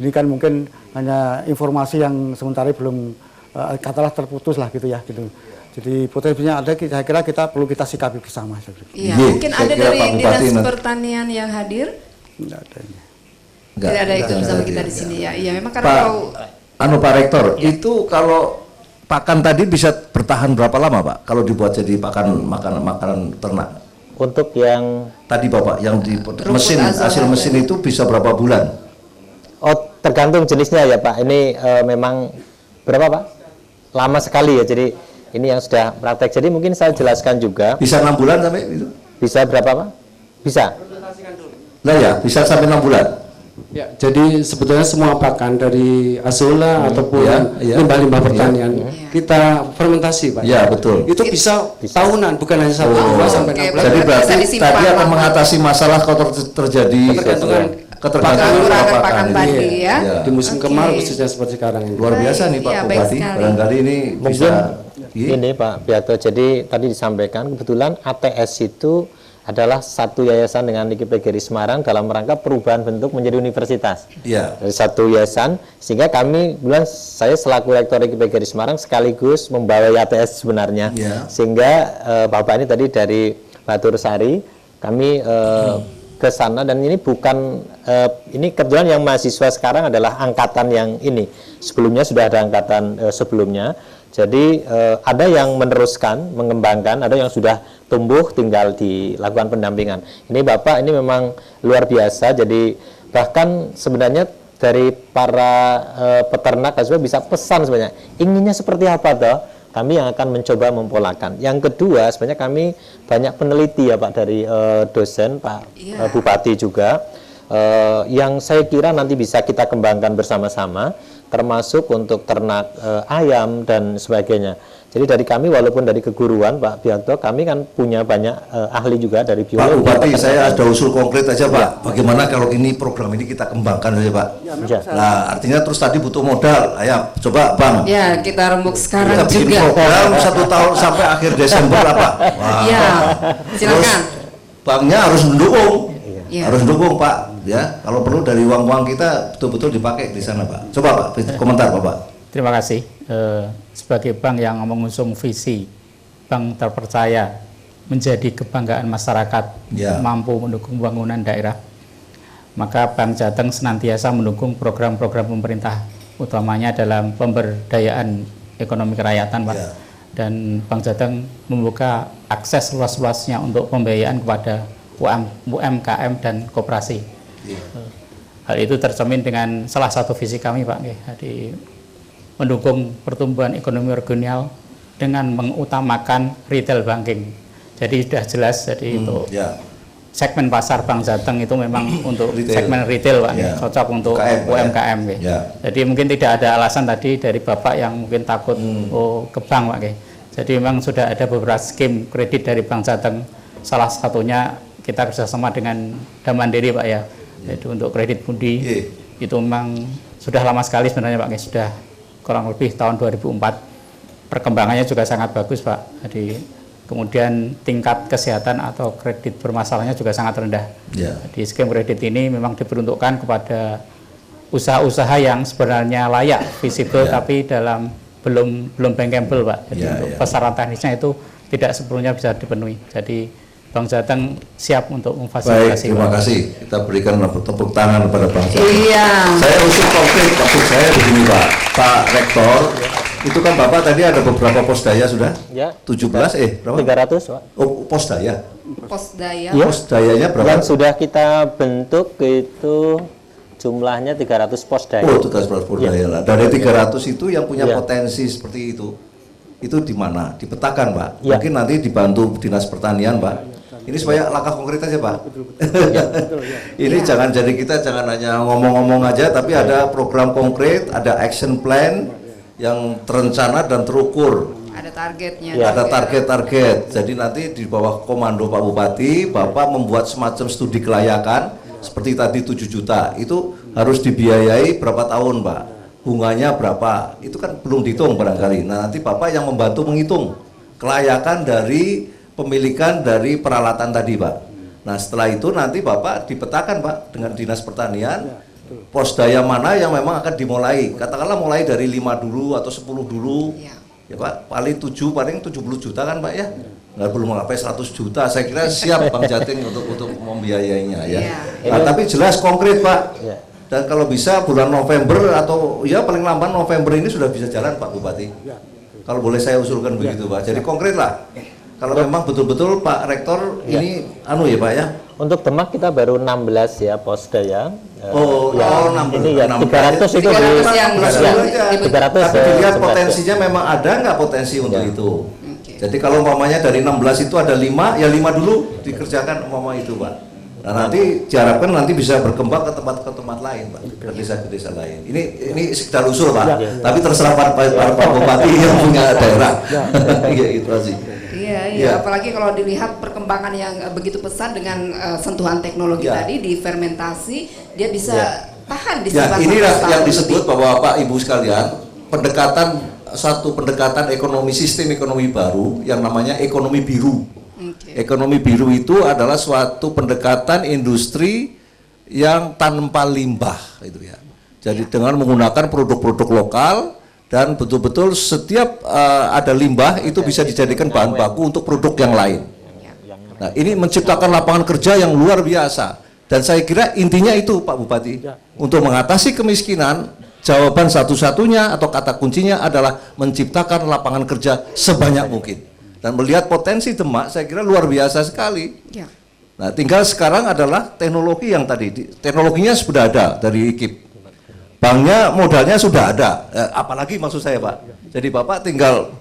Ini kan mungkin hanya informasi yang sementara belum katalah terputus lah gitu ya gitu. Jadi potensinya ada, saya kira kita perlu kita sikapi bersama. Iya, Iya, mungkin saya ada kira dari Pak Bupati Dinas nanti- Pertanian yang hadir. Tidak ada ini. Tidak ada ikut bersama kita di sini ya. Iya, memang karena kalau Pak Rektor, itu kalau pakan tadi bisa bertahan berapa lama Pak? Kalau dibuat jadi makanan ternak? Untuk yang Tadi Bapak yang di mesin azolla hasil mesin itu bisa berapa bulan? tergantung jenisnya ya Pak. Ini memang berapa Pak? Lama sekali ya. Jadi ini yang sudah praktek. Jadi mungkin saya jelaskan juga. Bisa 6 bulan sampai itu? Bisa berapa Pak? Bisa. Nah ya, bisa sampai 6 bulan. Ya, jadi sebetulnya semua pakan dari azolla ataupun ya. limbah-limbah pertanian kita fermentasi Pak. Ya, betul. Itu bisa tahunan, bukan hanya 1, 2 sampai 6 bulan. Jadi berarti bisa disimpan tadi akan lama. mengatasi masalah kalau terjadi ketergantungan kekurangan pakan pakan ini. tadi ya. Ya. Di musim Oke. kemarau khususnya seperti sekarang ini. Luar biasa nih Pak Iya, baik Bupati, sekali. barangkali ini Mungkin bisa ini Pak Biato. Jadi tadi disampaikan kebetulan ATS itu adalah satu yayasan dengan IKIPGRI Semarang dalam rangka perubahan bentuk menjadi universitas. Iya. Dari satu yayasan, sehingga kami bulan saya selaku rektor IKIPGRI Semarang sekaligus membawa ATS sebenarnya. Iya. Sehingga Bapak ini tadi dari Batur Sari, kami ke sana dan ini bukan ini kebetulan yang mahasiswa sekarang adalah angkatan yang ini. Sebelumnya sudah ada angkatan sebelumnya. Jadi ada yang meneruskan, mengembangkan, ada yang sudah tumbuh tinggal dilakukan pendampingan. Ini Bapak ini memang luar biasa. Jadi bahkan sebenarnya dari para peternak bisa pesan sebenarnya inginnya seperti apa toh. Kami yang akan mencoba mempolakan. Yang kedua, sebenarnya kami banyak peneliti ya Pak dari dosen Pak Bupati juga, yang saya kira nanti bisa kita kembangkan bersama-sama, termasuk untuk ternak ayam dan sebagainya. Jadi dari kami walaupun dari keguruan Pak Bianto, kami kan punya banyak ahli juga dari Pak biologi. Bupati, saya ada usul konkret aja Pak. Bagaimana kalau ini program ini kita kembangkan saja Pak? Ya. Nah, artinya terus tadi butuh modal. Ayo, coba Bang. Ya, kita rembuk sekarang Kita bikin juga. program 1 tahun sampai akhir Desember apa? Wah. Ya, silakan. Terus banknya harus mendukung. Ya. Harus mendukung Pak. Ya, kalau perlu dari uang-uang kita betul-betul dipakai di sana Pak. Coba Pak, komentar Bapak. Terima kasih. Sebagai bank yang mengusung visi bank terpercaya menjadi kebanggaan masyarakat, Ya. mampu mendukung pembangunan daerah, maka Bank Jateng senantiasa mendukung program-program pemerintah, utamanya dalam pemberdayaan ekonomi kerakyatan, Pak. Ya. Dan Bank Jateng membuka akses luas-luasnya untuk pembiayaan kepada UMKM dan koperasi. Hal itu tercermin dengan salah satu visi kami, Pak, di mendukung pertumbuhan ekonomi regional dengan mengutamakan retail banking. Jadi sudah jelas, jadi untuk segmen pasar Bank Jateng itu memang untuk segmen retail, Pak, cocok untuk UMKM. Jadi mungkin tidak ada alasan tadi dari Bapak yang mungkin takut ke bank, Pak. Jadi memang sudah ada beberapa skim kredit dari Bank Jateng. Salah satunya kita kerjasama dengan Dam Mandiri, Pak ya. Jadi untuk kredit budi itu memang sudah lama sekali sebenarnya, Pak. Sudah kurang lebih tahun 2004. Perkembangannya juga sangat bagus, Pak. Jadi Kemudian tingkat kesehatan atau kredit bermasalahnya juga sangat rendah. Ya. Jadi skema kredit ini memang diperuntukkan kepada usaha-usaha yang sebenarnya layak, visible, tapi dalam belum bankable, Pak. Jadi untuk persyaratan teknisnya itu tidak sepenuhnya bisa dipenuhi. Jadi Bang Jateng siap untuk memfasilitasi. Baik, terima kasih. Kita berikan tepuk tangan kepada Bang Jateng. Iya. Saya usul konkret, maksud saya begini Pak. Pak Rektor, itu kan Bapak tadi ada beberapa posdaya sudah? Ya. 17 berapa? 300, Pak. Oh, posdaya. Posdaya. Ya. Posdayanya berapa? Yang sudah kita bentuk itu jumlahnya 300 posdaya. Oh, 300 posdaya lah. Dari 300 itu yang punya Ya. potensi seperti itu di mana? Dipetakan Pak. Ya. Mungkin nanti dibantu Dinas Pertanian Pak. Ini supaya langkah konkret aja Pak. Ini jangan jadi kita jangan hanya ngomong-ngomong aja, tapi ada program konkret, ada action plan yang terencana dan terukur. Ada targetnya. Ada target-target. Jadi nanti di bawah komando Pak Bupati, Bapak membuat semacam studi kelayakan seperti tadi 7 juta. Itu harus dibiayai berapa tahun Pak? Bunganya berapa? Itu kan belum dihitung barangkali. Nah, nanti Bapak yang membantu menghitung kelayakan dari pemilikan dari peralatan tadi Pak. Nah setelah itu nanti Bapak dipetakan Pak dengan Dinas Pertanian posdaya mana yang memang akan dimulai. Katakanlah mulai dari 5 dulu atau 10 dulu ya Pak, paling 70 juta kan Pak ya. Nggak belum mencapai 100 juta, saya kira siap Bang Jating untuk membiayainya ya. Nah, tapi jelas konkret Pak. Dan kalau bisa bulan November atau ya paling lambat November ini sudah bisa jalan Pak Bupati. Kalau boleh saya usulkan begitu Pak. Jadi konkret lah. Kalau memang betul-betul Pak Rektor ini ya Pak ya. Untuk Demak kita baru 16 ya posdaya. 16. Ini ya 300 itu 300 yang 300. Tapi dilihat potensinya memang ada nggak potensi untuk itu. Jadi kalau umpamanya dari 16 itu ada 5, ya 5 dulu dikerjakan umpama itu Pak. Nah nanti diharapkan nanti bisa berkembang ke tempat lain Pak, ke desa-desa lain. Ini sekedar usul Pak, tapi terserah Pak Bupati yang punya daerah. Iya itu sih. Iya, apalagi kalau dilihat perkembangan yang begitu pesat dengan sentuhan teknologi tadi di fermentasi, dia bisa tahan di inilah yang disebut Bapak Ibu sekalian, satu pendekatan ekonomi, sistem ekonomi baru yang namanya ekonomi biru. Ekonomi biru itu adalah suatu pendekatan industri yang tanpa limbah itu ya. Jadi dengan menggunakan produk-produk lokal dan betul-betul setiap ada limbah itu bisa dijadikan bahan baku untuk produk yang lain. Nah, ini menciptakan lapangan kerja yang luar biasa. Dan saya kira intinya itu Pak Bupati. Untuk mengatasi kemiskinan, jawaban satu-satunya atau kata kuncinya adalah menciptakan lapangan kerja sebanyak mungkin. Dan melihat potensi Demak, saya kira luar biasa sekali. Nah, tinggal sekarang adalah teknologi yang tadi, teknologinya sudah ada dari IKIP. Banknya, modalnya sudah ada, apalagi maksud saya Pak. Jadi Bapak tinggal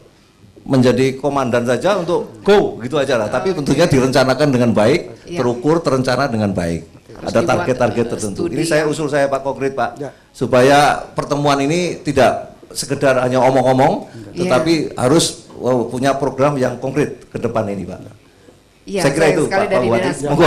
menjadi komandan saja untuk go, gitu aja lah. Tapi tentunya direncanakan dengan baik, terukur, terencana dengan baik. Ada target-target tertentu. Ini saya usul saya Pak konkret Pak, supaya pertemuan ini tidak sekedar hanya omong-omong, tetapi harus punya program yang konkret ke depan ini Pak. Saya kira itu Pak Bupati. Monggo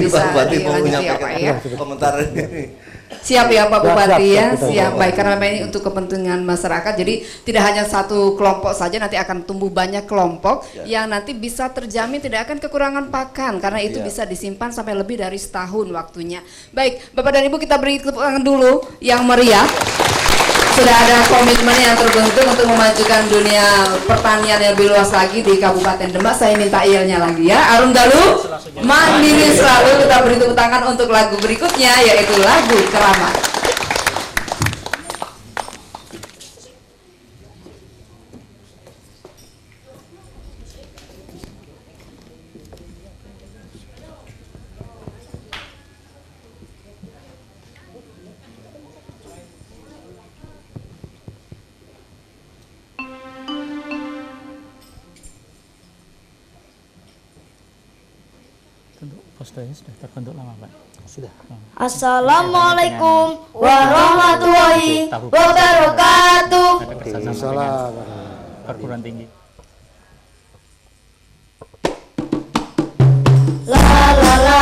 Pak Bupati mau menyampaikan komentar ini. Siap ya Pak Bupati ya, siap. Baik, karena memang ini untuk kepentingan masyarakat, jadi tidak hanya satu kelompok saja, nanti akan tumbuh banyak kelompok yang nanti bisa terjamin tidak akan kekurangan pakan, karena itu bisa disimpan sampai lebih dari setahun waktunya. Baik, Bapak dan Ibu, kita beri tepuk tangan dulu yang meriah. Sudah ada komitmen yang terbentuk untuk memajukan dunia pertanian yang lebih luas lagi di Kabupaten Demak. Saya minta ilnya lagi ya. Arum Dalu, mandiri selalu. Kita beri tepuk tangan untuk lagu berikutnya, yaitu lagu Keramat. Posdanya sudah terbentuk lama Pak? Sudah. Assalamualaikum warahmatullahi wabarakatuh. Salam. Perguruan tinggi. La la la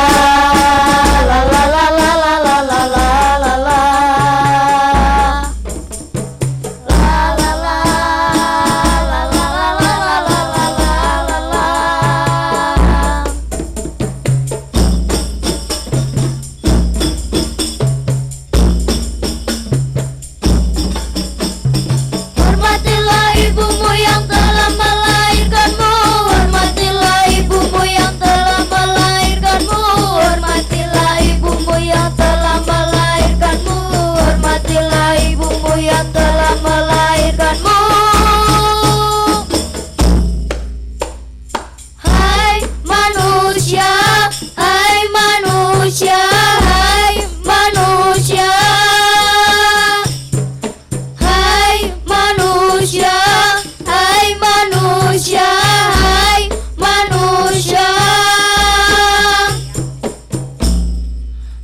la la la la la la la la la. La la la la la la la la la la la.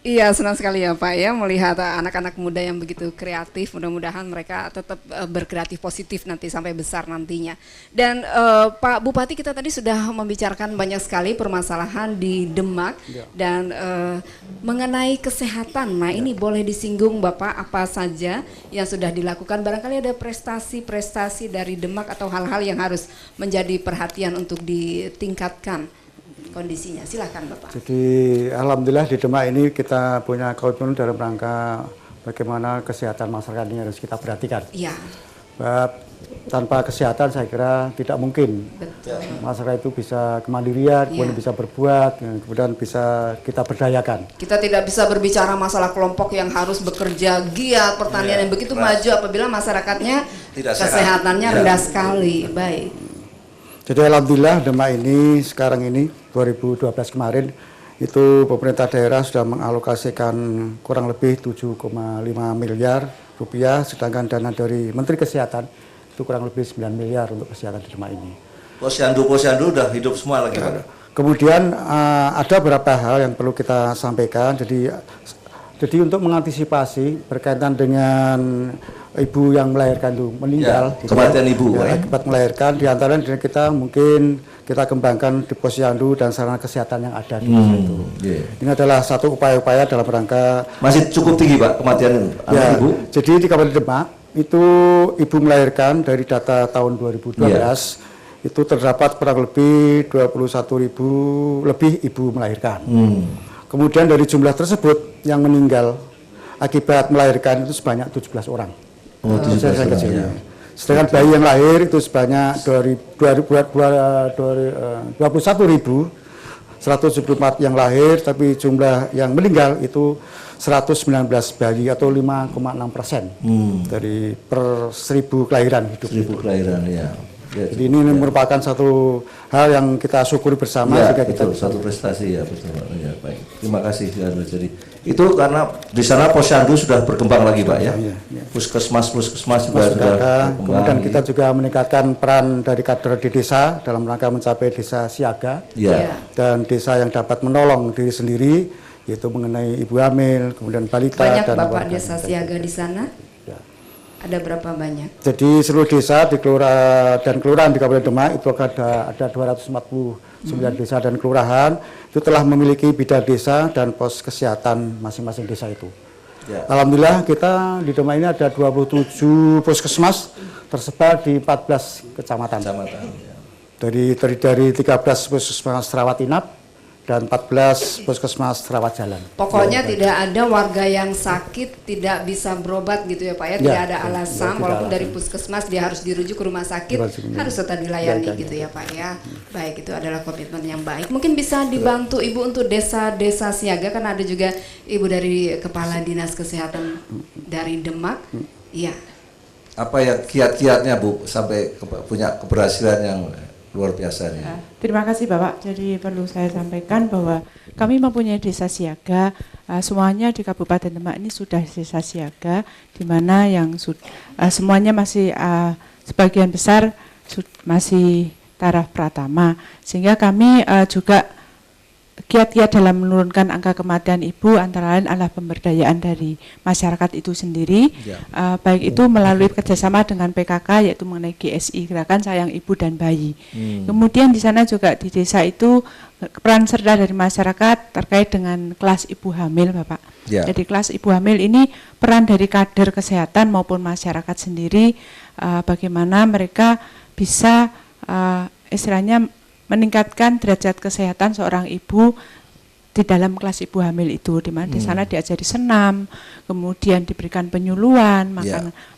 Iya, senang sekali ya Pak ya melihat anak-anak muda yang begitu kreatif. Mudah-mudahan mereka tetap berkreatif positif nanti sampai besar nantinya. Dan Pak Bupati, kita tadi sudah membicarakan banyak sekali permasalahan di Demak dan mengenai kesehatan. Nah, ini boleh disinggung Bapak apa saja yang sudah dilakukan? Barangkali ada prestasi-prestasi dari Demak atau hal-hal yang harus menjadi perhatian untuk ditingkatkan kondisinya. Silakan Bapak. Jadi alhamdulillah di Demak ini kita punya komitmen dalam rangka bagaimana kesehatan masyarakat ini harus kita perhatikan. Iya. Tanpa kesehatan saya kira tidak mungkin. Betul. Masyarakat itu bisa kemandirian, kemudian bisa berbuat, kemudian bisa kita berdayakan. Kita tidak bisa berbicara masalah kelompok yang harus bekerja giat pertanian yang begitu maju apabila masyarakatnya kesehatannya rendah sekali. Baik. Jadi alhamdulillah Demak ini sekarang ini 2012 kemarin itu pemerintah daerah sudah mengalokasikan kurang lebih 7,5 miliar rupiah, sedangkan dana dari Menteri Kesehatan itu kurang lebih 9 miliar untuk kesehatan di Demak ini. Posyandu udah hidup semua lagi Pak. Kemudian ada beberapa hal yang perlu kita sampaikan. Jadi untuk mengantisipasi berkaitan dengan ibu yang melahirkan itu meninggal, kematian ibu akibat melahirkan, diantaranya kita kembangkan di posyandu dan sarana kesehatan yang ada di situ. Ini adalah satu upaya-upaya dalam rangka masih cukup tinggi Pak kematian ibu. Jadi di Kabupaten Demak itu ibu melahirkan dari data tahun 2012 itu terdapat kurang lebih 21.000 lebih ibu melahirkan. Kemudian dari jumlah tersebut yang meninggal akibat melahirkan itu sebanyak 17 orang. Sedangkan bayi yang lahir itu sebanyak 21.174 yang lahir, tapi jumlah yang meninggal itu 119 bayi atau 5,6% dari per 1.000 kelahiran hidup. 1.000 kelahiran ya. Jadi ini merupakan satu hal yang kita syukuri bersama. Ya, betul, satu prestasi ya, betul. Ya, baik. Terima kasih. Jadi itu karena di sana posyandu sudah berkembang lagi Pak ya. Puskesmas juga sudah berkembang. Kemudian kita juga meningkatkan peran dari kader di desa dalam rangka mencapai desa siaga dan desa yang dapat menolong diri sendiri, yaitu mengenai ibu hamil, kemudian balita. Banyak dan Bapak desa siaga di sana? Ada berapa banyak? Jadi seluruh desa di kelurahan di Kabupaten Demak itu ada 249 desa dan kelurahan itu telah memiliki bidan desa dan pos kesehatan masing-masing desa itu. Alhamdulillah kita di Demak ini ada 27 puskesmas tersebar di 14 kecamatan. Dari 13 puskesmas rawat inap dan 14 puskesmas rawat jalan. Pokoknya tidak ada warga yang sakit tidak bisa berobat gitu ya Pak ya, tidak ada alasan walaupun dari puskesmas dia harus dirujuk ke rumah sakit harus tetap dilayani gitu ya Pak ya. Baik, itu adalah komitmen yang baik. Mungkin bisa dibantu Ibu untuk desa-desa siaga, kan ada juga Ibu dari Kepala Dinas Kesehatan dari Demak. Iya. Apa ya kiat-kiatnya Bu sampai punya keberhasilan yang luar biasa nih. Terima kasih Bapak. Jadi perlu saya sampaikan bahwa kami mempunyai desa siaga. Semuanya di Kabupaten Demak ini sudah desa siaga, di mana yang semuanya masih sebagian besar masih taraf pratama. Sehingga kami juga kiat-kiat dalam menurunkan angka kematian ibu antara lain adalah pemberdayaan dari masyarakat itu sendiri, baik itu melalui kerjasama dengan PKK yaitu mengenai GSI, Gerakan Sayang Ibu dan Bayi. Kemudian di sana juga di desa itu peran serta dari masyarakat terkait dengan kelas ibu hamil Bapak. Jadi kelas ibu hamil ini peran dari kader kesehatan maupun masyarakat sendiri, bagaimana mereka bisa istilahnya meningkatkan derajat kesehatan seorang ibu di dalam kelas ibu hamil itu, di mana di sana diajari senam, kemudian diberikan penyuluhan,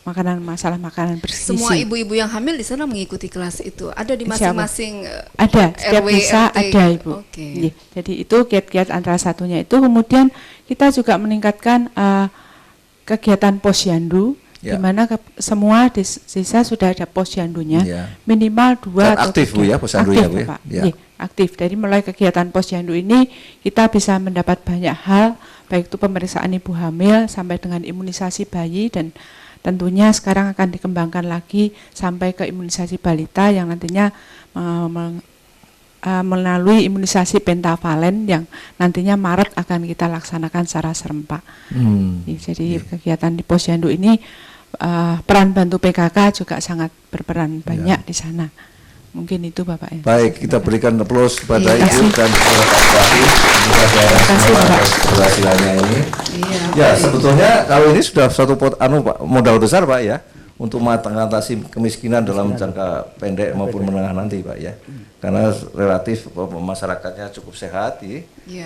makanan masalah makanan bergizi. Semua ibu-ibu yang hamil di sana mengikuti kelas itu. Ada di masing-masing ada, setiap desa ada Ibu. Jadi itu kiat-kiat antara satunya itu. Kemudian kita juga meningkatkan kegiatan posyandu. Di mana semua desa sudah ada posyandunya, minimal 2 atau 3. Aktif Bu ya posyandunya Bu ya. Aktif. Dari mulai kegiatan posyandu ini kita bisa mendapat banyak hal, baik itu pemeriksaan ibu hamil sampai dengan imunisasi bayi, dan tentunya sekarang akan dikembangkan lagi sampai ke imunisasi balita yang nantinya melalui imunisasi pentavalen yang nantinya Maret akan kita laksanakan secara serempak. Jadi kegiatan di Posyandu ini peran bantu PKK juga sangat berperan banyak di sana. Mungkin itu Bapak ya. Baik, kita berikan aplaus kepada Iya, Ibu dan kepada Pak Bupati atas keberhasilannya ini. Ya, sebetulnya kalau ini sudah satu modal besar Pak ya, untuk mengatasi kemiskinan dalam jangka pendek maupun menengah nanti Pak ya. Karena relatif masyarakatnya cukup sehat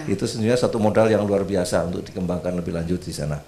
itu sebenarnya satu modal yang luar biasa untuk dikembangkan lebih lanjut di sana.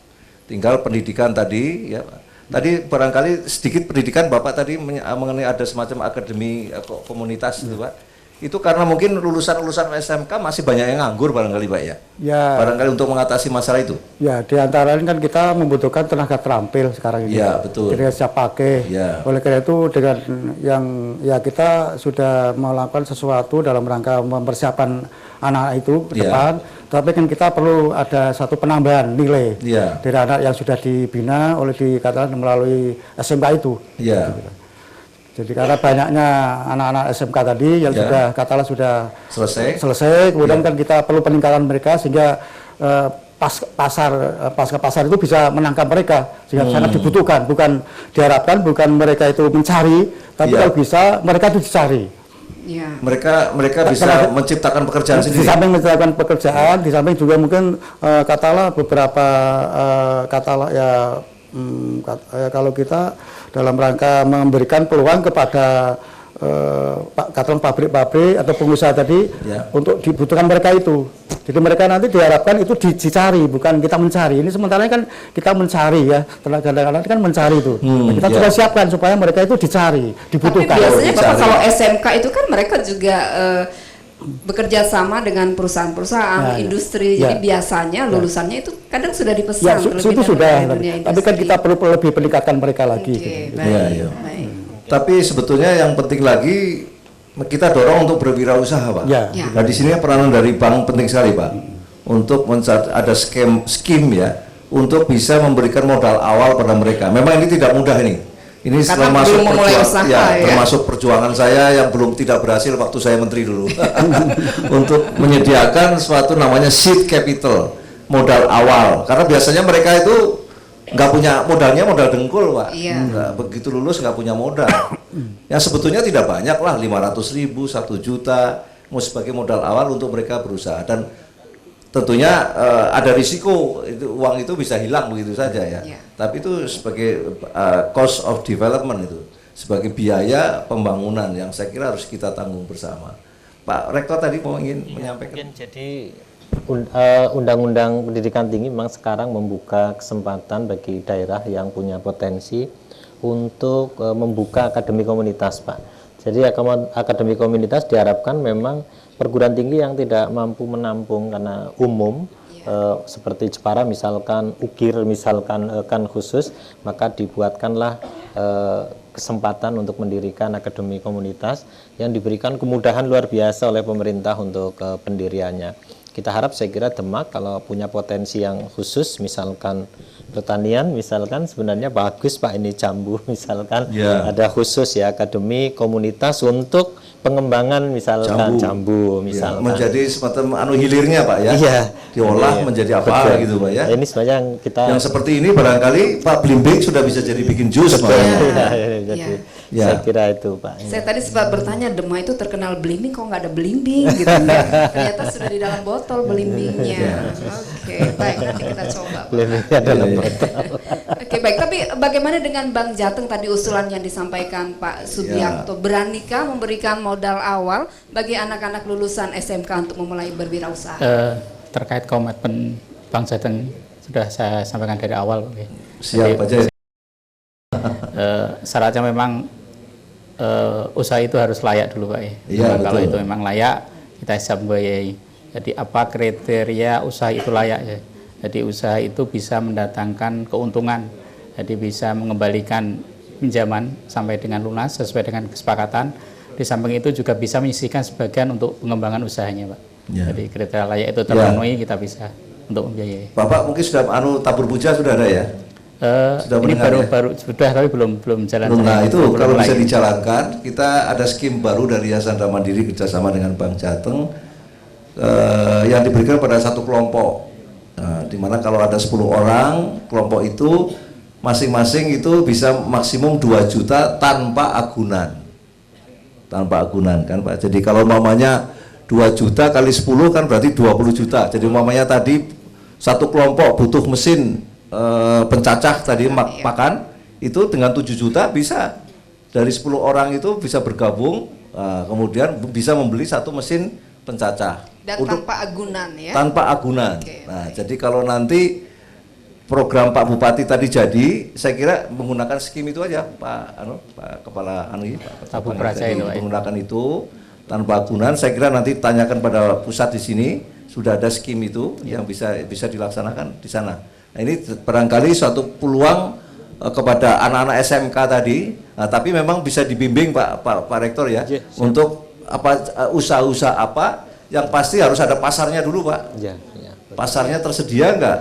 Tinggal pendidikan tadi ya Pak. Tadi barangkali sedikit pendidikan Bapak tadi mengenai ada semacam akademi komunitas itu Pak. Itu karena mungkin lulusan-lulusan SMK masih banyak yang nganggur barangkali Pak ya. Ya. Barangkali untuk mengatasi masalah itu. Ya, di antara lain kan kita membutuhkan tenaga terampil sekarang ini. Ya, betul. Jadi siap pakai. Ya. Oleh karena itu dengan yang ya kita sudah melakukan sesuatu dalam rangka mempersiapkan anak itu ke depan. Tapi kan kita perlu ada satu penambahan nilai dari anak yang sudah dibina oleh dikatakan melalui SMK itu. Iya. Jadi karena banyaknya anak-anak SMK tadi yang sudah katakanlah sudah selesai, kemudian kan kita perlu peningkatan mereka sehingga pasar itu bisa menangkap mereka sehingga sangat dibutuhkan. Bukan diharapkan, bukan mereka itu mencari, tapi kalau bisa mereka itu dicari. Mereka bisa menciptakan pekerjaan sendiri. Di samping menciptakan pekerjaan, di samping juga mungkin katakanlah beberapa kalau kita dalam rangka memberikan peluang kepada katakan pabrik-pabrik atau pengusaha tadi untuk dibutuhkan mereka itu. Jadi mereka nanti diharapkan itu dicari, bukan kita mencari. Ini sementara kan kita mencari ya, tenaga kan mencari itu. Nah, kita juga siapkan supaya mereka itu dicari, dibutuhkan. Tapi biasanya Bapak kalau SMK itu kan mereka juga bekerja sama dengan perusahaan-perusahaan industri. Jadi biasanya lulusannya itu kadang sudah dipesan itu sudah. Tapi kan kita perlu lebih peningkatkan mereka lagi. Baik. Tapi sebetulnya yang penting lagi kita dorong untuk berwirausaha Pak. Nah di sini peranan dari bank penting sekali Pak untuk ada skim ya untuk bisa memberikan modal awal pada mereka. Memang ini tidak mudah ini. Ini termasuk perjuangan saya yang belum tidak berhasil waktu saya menteri dulu untuk menyediakan suatu namanya seed capital, modal awal. Karena biasanya mereka itu nggak punya modalnya, modal dengkul Pak. Nggak, begitu lulus nggak punya modal. Yang sebetulnya tidak banyak lah, 500.000, 1 juta mau sebagai modal awal untuk mereka berusaha. Dan tentunya ada risiko uang itu bisa hilang begitu saja ya. Tapi itu sebagai cost of development itu, sebagai biaya pembangunan yang saya kira harus kita tanggung bersama. Pak Rektor tadi mau ingin menyampaikan. Jadi Undang-Undang Pendidikan Tinggi memang sekarang membuka kesempatan bagi daerah yang punya potensi untuk membuka akademi komunitas, Pak. Jadi akademi komunitas diharapkan memang perguruan tinggi yang tidak mampu menampung karena umum, seperti Jepara misalkan, UKIR misalkan kan khusus, maka dibuatkanlah kesempatan untuk mendirikan akademi komunitas yang diberikan kemudahan luar biasa oleh pemerintah untuk pendiriannya. Kita harap, saya kira Demak kalau punya potensi yang khusus, misalkan pertanian, misalkan sebenarnya bagus Pak, ini jambu misalkan, ada khusus ya akademi komunitas untuk pengembangan misalkan jambu misalkan. Menjadi semacam hilirnya Pak ya, diolah menjadi apa gitu Pak ya. Ini sebenarnya yang seperti ini barangkali Pak Blimbing sudah bisa jadi bikin jus Pak. Saya kira itu Pak. Saya tadi sempat bertanya, Demak itu terkenal belimbing, kok nggak ada belimbing gitu ya. Ternyata sudah di dalam botol belimbingnya. Oke, baik, nanti kita coba. Belimbingnya dalam botol. Oke, baik. Tapi bagaimana dengan Bank Jateng tadi usulan yang disampaikan Pak Subiakto? Beranikah memberikan modal awal bagi anak-anak lulusan SMK untuk memulai berwirausaha? Terkait komitmen Bank Jateng sudah saya sampaikan dari awal. Siap aja. Syaratnya memang usaha itu harus layak dulu Pak ya. Kalau itu memang layak, kita bisa membiayai. Jadi apa kriteria usaha itu layak ya? Jadi usaha itu bisa mendatangkan keuntungan, jadi bisa mengembalikan pinjaman sampai dengan lunas sesuai dengan kesepakatan. Di samping itu juga bisa menyisihkan sebagian untuk pengembangan usahanya Pak. Jadi kriteria layak itu terpenuhi, kita bisa untuk membiayai. Bapak mungkin sudah tabur puja sudah ada ya? Sudah ini mendengar ya? baru sudah tapi belum jalan. Nah itu belum kalau bisa mulai. dijalankan, kita ada skim baru dari Yayasan Dharma Mandiri kerjasama dengan Bank Jateng yang diberikan pada satu kelompok. Nah, dimana kalau ada 10 orang, kelompok itu masing-masing itu bisa maksimum 2 juta tanpa agunan. Tanpa agunan kan Pak. Jadi kalau mamanya 2 juta kali 10 kan berarti 20 juta. Jadi mamanya tadi satu kelompok butuh mesin pencacah tadi makan itu dengan 7 juta bisa dari 10 orang itu bisa bergabung, kemudian bisa membeli satu mesin pencacah Dan tanpa agunan ya. tanpa agunan. Nah jadi kalau nanti program Pak Bupati tadi jadi, saya kira menggunakan skim itu aja Pak Kepala Pak Praja itu, Pak. menggunakan itu tanpa agunan. Saya kira nanti tanyakan pada pusat di sini sudah ada skim itu yang bisa dilaksanakan di sana. Nah, ini barangkali suatu peluang kepada anak-anak SMK tadi, tapi memang bisa dibimbing Pak Rektor ya, untuk usaha-usaha apa yang pasti harus ada pasarnya dulu Pak. Pasarnya tersedia enggak?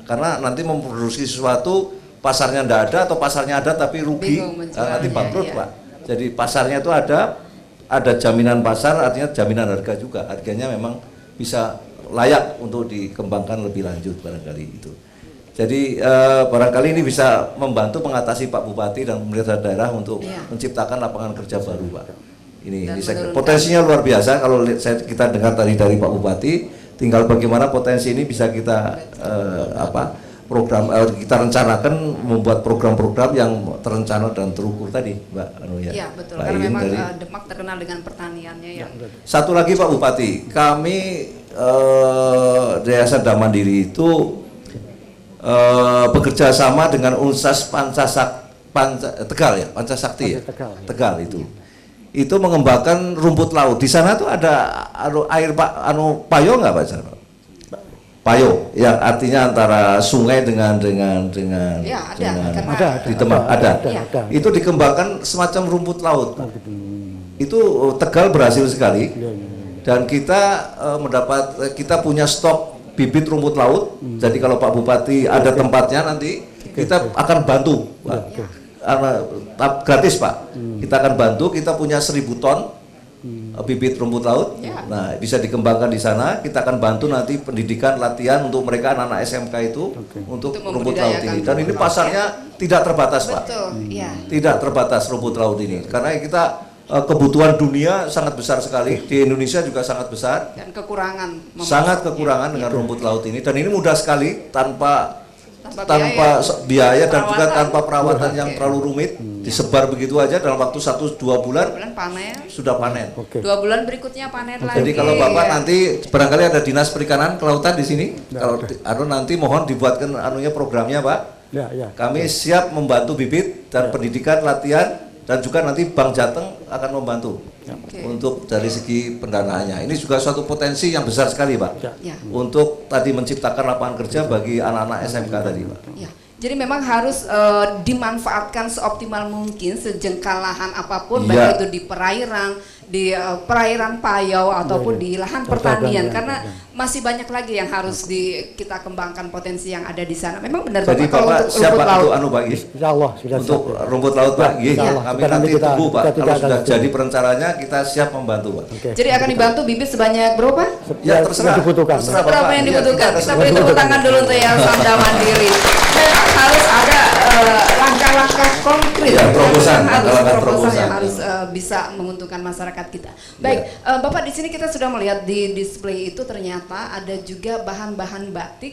Karena nanti memproduksi sesuatu pasarnya enggak ada atau pasarnya ada tapi rugi, nanti bangkrut Pak. Jadi pasarnya itu ada jaminan pasar, artinya jaminan harga juga. Harganya memang bisa layak untuk dikembangkan lebih lanjut barangkali itu. Jadi barangkali ini bisa membantu mengatasi Pak Bupati dan pemerintah daerah untuk menciptakan lapangan kerja baru Pak. Ini potensinya luar biasa kalau kita dengar tadi dari Pak Bupati. Tinggal bagaimana potensi ini bisa kita kita rencanakan membuat program-program yang terencana dan terukur tadi Mbak Iya betul, karena memang Demak terkenal dengan pertaniannya ya. Satu lagi Pak Bupati, kami Yayasan Dharma Mandiri itu bekerja sama dengan Unsas Tegal ya, Pancasakti ya, Tegal itu mengembangkan rumput laut. Di sana tuh ada air payo nggak Pak? Payo, yang artinya antara sungai dengan di Demak ada. Itu dikembangkan semacam rumput laut. Itu Tegal berhasil sekali. Dan kita kita punya stok bibit rumput laut. Jadi kalau Pak Bupati ada tempatnya nanti kita akan bantu Pak. Gratis Pak. Kita akan bantu, kita punya 1000 ton bibit rumput laut. Nah bisa dikembangkan di sana. Kita akan bantu nanti pendidikan latihan untuk mereka anak-anak SMK itu untuk rumput laut ini. Dan ini pasarnya tidak terbatas Pak. Tidak terbatas rumput laut ini. Karena kita kebutuhan dunia sangat besar sekali, di Indonesia juga sangat besar dan kekurangan dengan rumput laut ini, dan ini mudah sekali tanpa biaya dan juga tanpa perawatan yang terlalu rumit, disebar begitu aja dalam waktu 1-2 bulan panen. Sudah panen. 2 bulan berikutnya panen lagi. Jadi kalau Bapak nanti barangkali ada Dinas Perikanan Kelautan di sini, kalau nanti mohon dibuatkan programnya Pak. Kami siap membantu bibit dan pendidikan latihan. Dan juga nanti Bank Jateng akan membantu untuk dari segi pendanaannya. Ini juga suatu potensi yang besar sekali Pak, untuk tadi menciptakan lapangan kerja bagi anak-anak SMK tadi Pak. Jadi memang harus dimanfaatkan seoptimal mungkin sejengkal lahan apapun, baik itu di perairan payau ataupun di lahan pertanian, karena masih banyak lagi yang harus kita kembangkan potensi yang ada di sana. Memang benar Jadi Bapak siap Pak untuk Pak Insya Allah untuk rumput laut Pak. Kami nanti tunggu Pak. Kalau sudah jadi perencanaannya kita siap membantu Pak. Jadi akan dibantu bibit sebanyak berapa? Ya terserah. Terserah berapa yang dibutuhkan. Kita beri tepuk tangan dulu untuk Yayasan Dharma Mandiri. Memang harus ada langkah-langkah konkret, terobosan yang harus bisa menguntungkan masyarakat kita. Baik, Bapak di sini kita sudah melihat di display itu ternyata ada juga bahan-bahan batik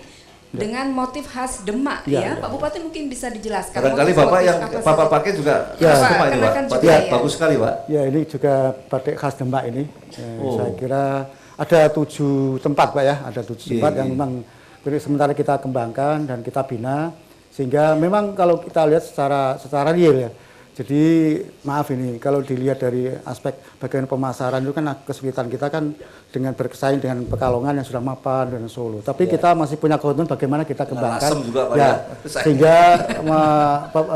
dengan motif khas Demak Pak Bupati mungkin bisa dijelaskan. Barangkali Bapak yang Bapak pakai juga Demak ini Pak. Bagus sekali Pak. Ya ini juga batik khas Demak ini. Saya kira ada 7 tempat Pak ya, ada 7 tempat yang memang sementara kita kembangkan dan kita bina, sehingga memang kalau kita lihat secara real ya. Jadi maaf ini kalau dilihat dari aspek bagian pemasaran itu kan kesulitan kita kan dengan bersaing dengan Pekalongan yang sudah mapan dan Solo. Tapi kita masih punya komitmen bagaimana kita kembangkan juga, sehingga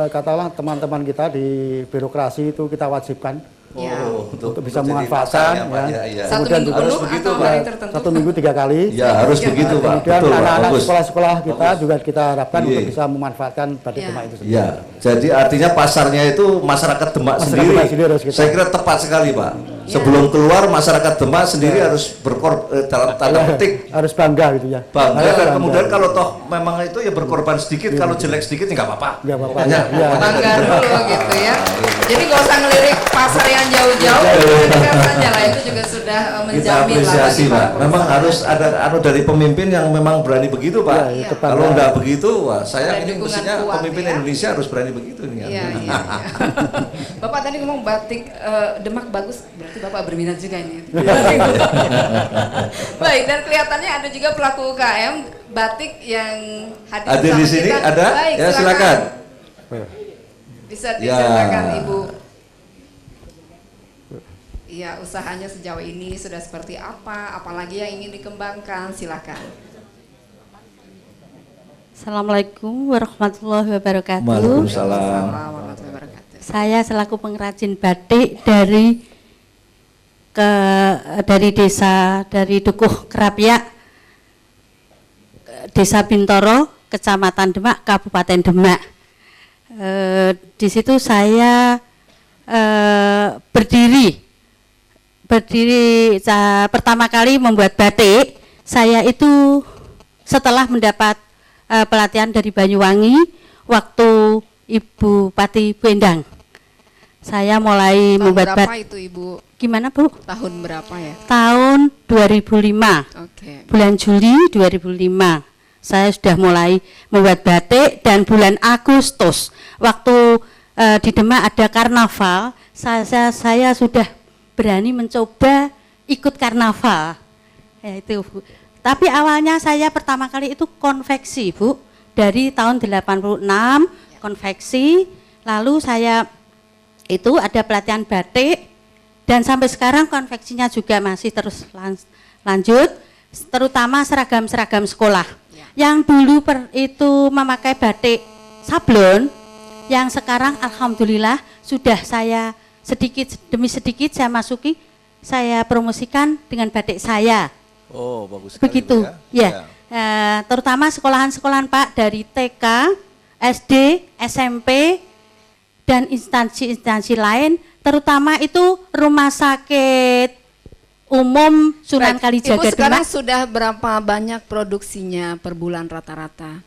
katakanlah teman-teman kita di birokrasi itu kita wajibkan untuk bisa jadi memanfaatkan pasarnya, Pak. ya. Ya. Satu Kemudian minggu juga penuh begitu, atau Pak. hari tertentu? 1 minggu 3 kali. Ya, harus begitu, Pak. Kemudian Betul, Pak. anak-anak Bagus. sekolah-sekolah kita Bagus. juga kita harapkan Iya. untuk bisa memanfaatkan batik Demak itu sendiri. Ya, jadi artinya pasarnya itu masyarakat Demak Masyarakat sendiri. Demak sendiri harus kita- Saya kira tepat sekali, Pak. Sebelum keluar masyarakat Demak sendiri harus dalam tanda petik Harus bangga gitu ya. bangga, Harus dan bangga. kemudian kalau toh memang itu ya berkorban sedikit, kalau jelek sedikit ya nggak apa-apa. Nggak apa-apa. Ya. Ya. Bangga dulu gitu ya. Jadi nggak usah ngelirik pasar yang jauh-jauh, dekat saja lah, itu juga sudah Kita menjamin lah apresiasi, bagi Pak. para Memang perusahaan. harus ada dari pemimpin yang memang berani begitu, Pak. Iya, itu Kalau bangga. nggak begitu, wah saya Ada ini dukungan mestinya kuat, pemimpin ya. Indonesia harus berani begitu nih. kan. Iya, iya, iya. Bapak tadi ngomong batik Demak bagus, berarti Bapak berminat juga ini. Baik, dan kelihatannya ada juga pelaku UKM batik yang hadir Hadir bersama di sini kita. ada? Baik, Ya, silakan. Bisa Ya. diceritakan Ibu. Iya, usahanya sejauh ini sudah seperti apa? Apalagi yang ingin dikembangkan? Silakan. Assalamualaikum warahmatullahi wabarakatuh. Waalaikumsalam. Warahmatullahi wabarakatuh. Saya selaku pengrajin batik dari desa dari Dukuh Kerapia, Desa Bintoro, Kecamatan Demak, Kabupaten Demak. Di situ saya berdiri pertama kali membuat batik. Saya itu setelah mendapat pelatihan dari Banyuwangi waktu Ibu Pati Bu Endang. Saya mulai membuat berapa batik. itu Ibu? Gimana Bu? Tahun berapa ya? Tahun 2005. Oke. Bulan Juli 2005. Saya sudah mulai membuat batik, dan bulan Agustus waktu di Demak ada karnaval, saya sudah berani mencoba ikut karnaval. Ya itu Bu. Tapi awalnya saya pertama kali itu konveksi Bu, dari tahun 86 konveksi, lalu saya itu ada pelatihan batik, dan sampai sekarang konveksinya juga masih terus lanjut, terutama seragam-seragam sekolah. Yang dulu itu memakai batik sablon, yang sekarang alhamdulillah sudah saya sedikit demi sedikit saya masuki, saya promosikan dengan batik saya. Oh, bagus sekali. Begitu, Bu, ya. Terutama sekolahan-sekolahan Pak, dari TK, SD, SMP, dan instansi-instansi lain, terutama itu rumah sakit umum Sunan Baik, Kalijaga Ibu sekarang Demak. sudah berapa banyak produksinya per bulan rata-rata?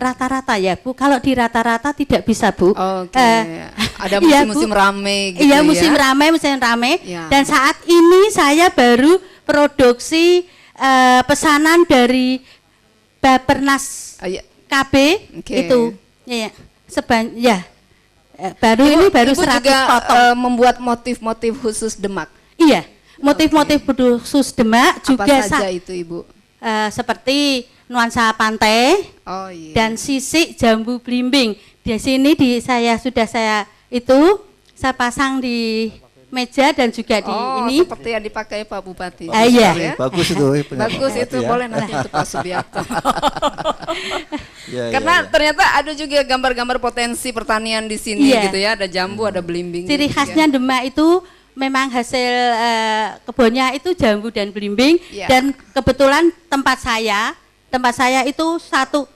Rata-rata ya Bu, kalau di rata-rata tidak bisa Bu. Oke, ada iya, musim-musim Bu. rame gitu Iya, ya? musim rame. Ya. Dan saat ini saya baru produksi pesanan dari Bapernas KB Oke. itu, baru ini baru Ibu 100 juga potong. membuat motif-motif khusus Demak. Iya, motif-motif khusus Demak juga Apa saja itu Ibu? seperti nuansa pantai, Oh iya. dan sisik jambu blimbing. Di sini saya pasang di meja dan juga di ini. Seperti yang dipakai Pak Bupati. Iya. Bagus itu. Bagus itu, ya. boleh nanti untuk Pak Subiakto. Ya, Karena ya, ya. ternyata ada juga gambar-gambar potensi pertanian di sini Iya. gitu ya. Ada jambu, ada belimbing. Ciri gitu khasnya ya. Demak itu memang hasil kebunnya itu jambu dan belimbing. Iya. Dan kebetulan tempat saya itu satu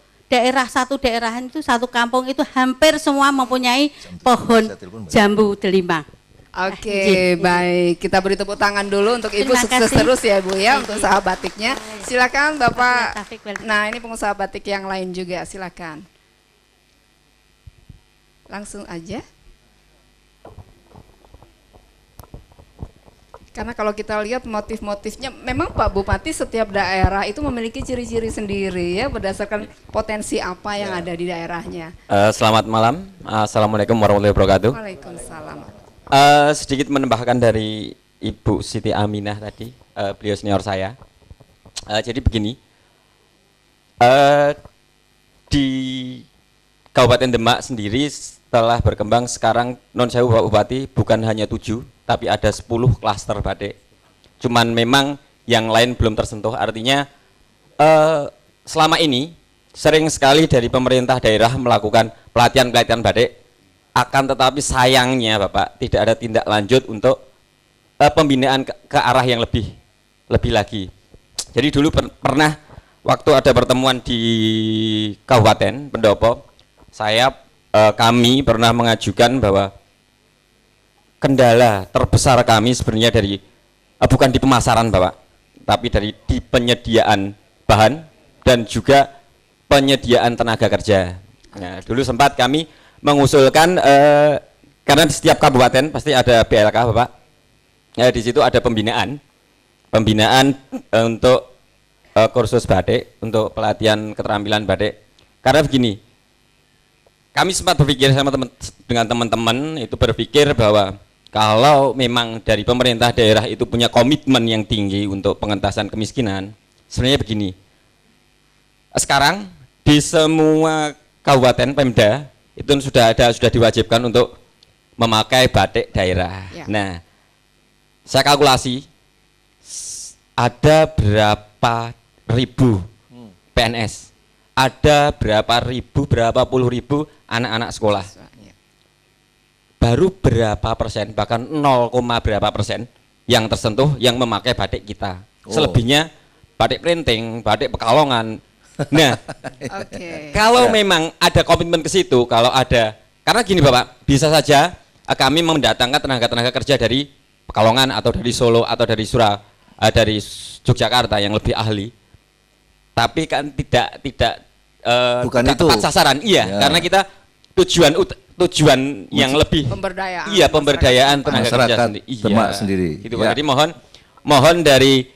daerahan itu, satu kampung itu hampir semua mempunyai pohon jambu delima. Oke, baik. Kita beri tepuk tangan dulu untuk Ibu, Terima sukses kasih. terus ya Bu ya untuk usaha batiknya. Silakan Bapak. Taufik Wal- Nah, ini pengusaha batik yang lain juga, silakan. Langsung aja. Karena kalau kita lihat motif-motifnya, memang Pak Bupati setiap daerah itu memiliki ciri-ciri sendiri ya, berdasarkan potensi apa yang ada di daerahnya. Selamat malam, Assalamualaikum warahmatullahi wabarakatuh. Waalaikumsalam. Sedikit menambahkan dari Ibu Siti Aminah tadi, beliau senior saya. Jadi begini, di Kabupaten Demak sendiri setelah berkembang sekarang non sewu Pak Bupati bukan hanya 7 tapi ada 10 klaster batik. Cuman memang yang lain belum tersentuh. Artinya selama ini sering sekali dari pemerintah daerah melakukan pelatihan batik akan tetapi sayangnya Bapak tidak ada tindak lanjut untuk pembinaan ke arah yang lebih lagi. Jadi dulu pernah waktu ada pertemuan di Kabupaten Pendopo, kami pernah mengajukan bahwa kendala terbesar kami sebenarnya dari bukan di pemasaran Bapak, tapi di penyediaan bahan dan juga penyediaan tenaga kerja. Nah, dulu sempat kami mengusulkan karena di setiap kabupaten pasti ada BLK Bapak. Ya, di situ ada pembinaan untuk kursus batik, untuk pelatihan keterampilan batik. Karena begini, kami sempat berpikir dengan teman-teman itu berpikir bahwa kalau memang dari pemerintah daerah itu punya komitmen yang tinggi untuk pengentasan kemiskinan, sebenarnya begini. Sekarang di semua kabupaten Pemda itu sudah diwajibkan untuk memakai batik daerah. Ya. Nah, saya kalkulasi ada berapa ribu PNS, ada berapa puluh ribu anak-anak sekolah. Baru berapa persen, bahkan 0, berapa persen yang tersentuh yang memakai batik kita. Selebihnya batik printing, batik Pekalongan. Nah, kalau memang ada komitmen ke situ, karena gini Bapak, bisa saja kami mendatangkan tenaga kerja dari Pekalongan atau dari Solo atau dari dari Yogyakarta yang lebih ahli, tapi kan tidak bukan itu tepat sasaran, iya, ya. Karena kita tujuan yang lebih pemberdayaan tenaga kerja sendiri. Gitu, ya. Jadi mohon dari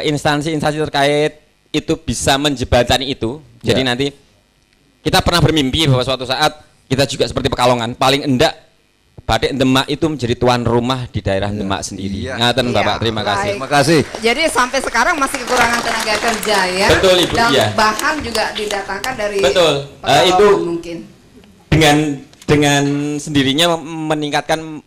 instansi-instansi terkait itu bisa menjembatani itu. Jadi nanti kita pernah bermimpi bahwa suatu saat kita juga seperti Pekalongan, paling enggak batik Demak itu menjadi tuan rumah di daerah Demak sendiri. Ngaten Bapak, terima kasih. Terima kasih. Jadi sampai sekarang masih kekurangan tenaga kerja ya. Betul Ibu. Dan bahan juga didatangkan dari itu mungkin. Dengan sendirinya meningkatkan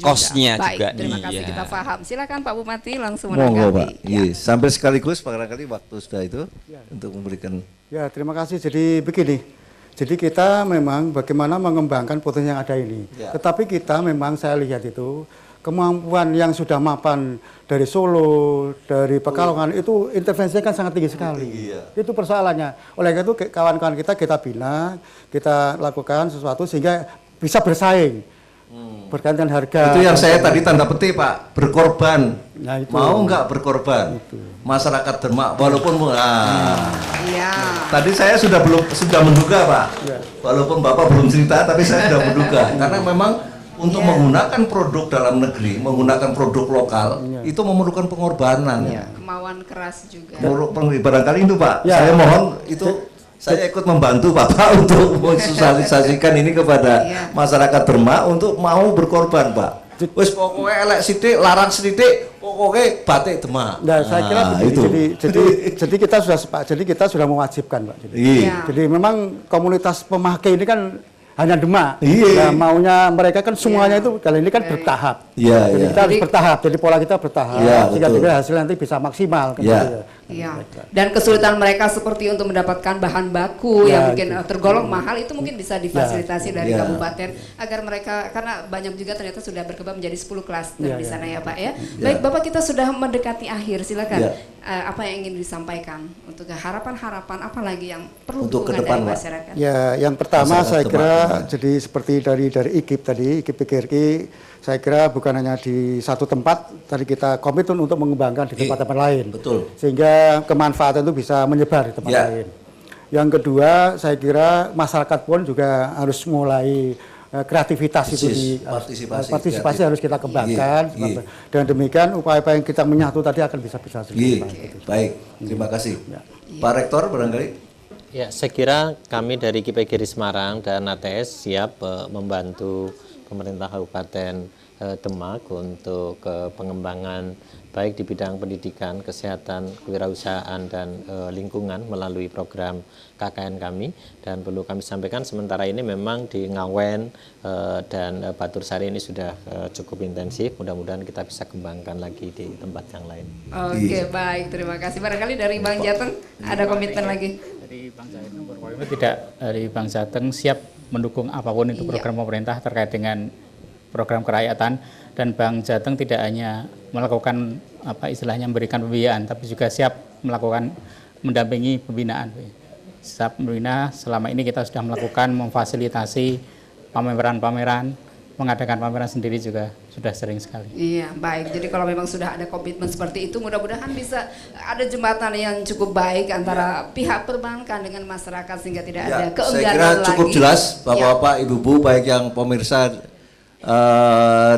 kosnya Baik, juga. Terima kasih, kita paham. Silakan Pak Bupati langsung menanggapi. Pak. Ya. Sampai sekaligus barangkali waktu sudah itu untuk memberikan. Ya, terima kasih. Jadi begini. Jadi kita memang bagaimana mengembangkan potensi yang ada ini. Ya. Tetapi kita memang saya lihat itu kemampuan yang sudah mapan dari Solo, dari Pekalongan itu intervensinya kan sangat tinggi sekali. Itu persoalannya. Oleh karena itu kawan-kawan kita bina, kita lakukan sesuatu sehingga bisa bersaing. Berkaitan harga. Itu yang saya tadi tanda petik Pak, berkorban. Nah, itu. Mau nggak berkorban? Itu. Masyarakat Demak walaupun tadi saya sudah menduga Pak. Ya. Walaupun Bapak belum cerita tapi saya sudah menduga karena memang untuk menggunakan produk dalam negeri, menggunakan produk lokal itu memerlukan pengorbanan. Kemauan keras juga. Barangkali itu Pak. Saya mohon itu saya ikut membantu Bapak untuk mensosialisasikan ini kepada masyarakat Demak untuk mau berkorban Pak. Wes pokoknya elek sithik, larang sithik, pokoknya batik Demak. Nah, saya kira jadi kita sudah sepakat, jadi kita sudah mewajibkan Pak. Jadi memang komunitas pemakai ini kan hanya Demak. Nah, maunya mereka kan semuanya itu kali ini kan bertahap. Jadi kita harus bertahap. Jadi pola kita bertahap. Sehingga hasil nanti bisa maksimal. Iya. Dan kesulitan mereka seperti untuk mendapatkan bahan baku yang mungkin tergolong mahal itu mungkin bisa difasilitasi dari kabupaten agar mereka, karena banyak juga ternyata sudah berkembang menjadi 10 klaster di sana ya Pak ya. Baik Bapak, kita sudah mendekati akhir, silakan. Apa yang ingin disampaikan untuk harapan-harapan apa lagi yang perlu untuk dukungan depan, dari masyarakat? Ya, yang pertama saya kira jadi seperti dari IKIP tadi, IKIP PGRI, saya kira bukan hanya di satu tempat, tadi kita komitmen untuk mengembangkan di tempat-tempat lain. Betul. Sehingga kemanfaatan itu bisa menyebar di tempat lain. Yang kedua, saya kira masyarakat pun juga harus mulai kreativitas itu partisipasi harus kita kembangkan. Dan demikian upaya-upaya yang kita menyatu tadi akan bisa Baik, terima kasih. Pak Rektor barangkali. Ya, saya kira kami dari KPGRI Semarang dan ATS siap membantu pemerintah Kabupaten Demak untuk pengembangan baik di bidang pendidikan, kesehatan, kewirausahaan dan lingkungan melalui program KKN kami. Dan perlu kami sampaikan sementara ini memang di Ngawen dan Batur Sari ini sudah cukup intensif. Mudah-mudahan kita bisa kembangkan lagi di tempat yang lain. Oke, baik, terima kasih. Barangkali dari Bang Jateng ada komitmen lagi. Dari Bang Jateng tidak, dari Bang Jateng siap mendukung apapun itu program pemerintah terkait dengan program kerakyatan, dan Bang Jateng tidak hanya melakukan istilahnya memberikan pembiayaan, tapi juga siap melakukan mendampingi pembinaan. Siap membina, selama ini kita sudah melakukan memfasilitasi pameran-pameran, mengadakan pameran sendiri juga sudah sering sekali. Iya, baik. Jadi kalau memang sudah ada komitmen seperti itu, mudah-mudahan bisa ada jembatan yang cukup baik antara pihak perbankan dengan masyarakat sehingga tidak ada keengganan lagi. Saya kira cukup jelas, Bapak-bapak, Ibu-ibu, baik yang pemirsa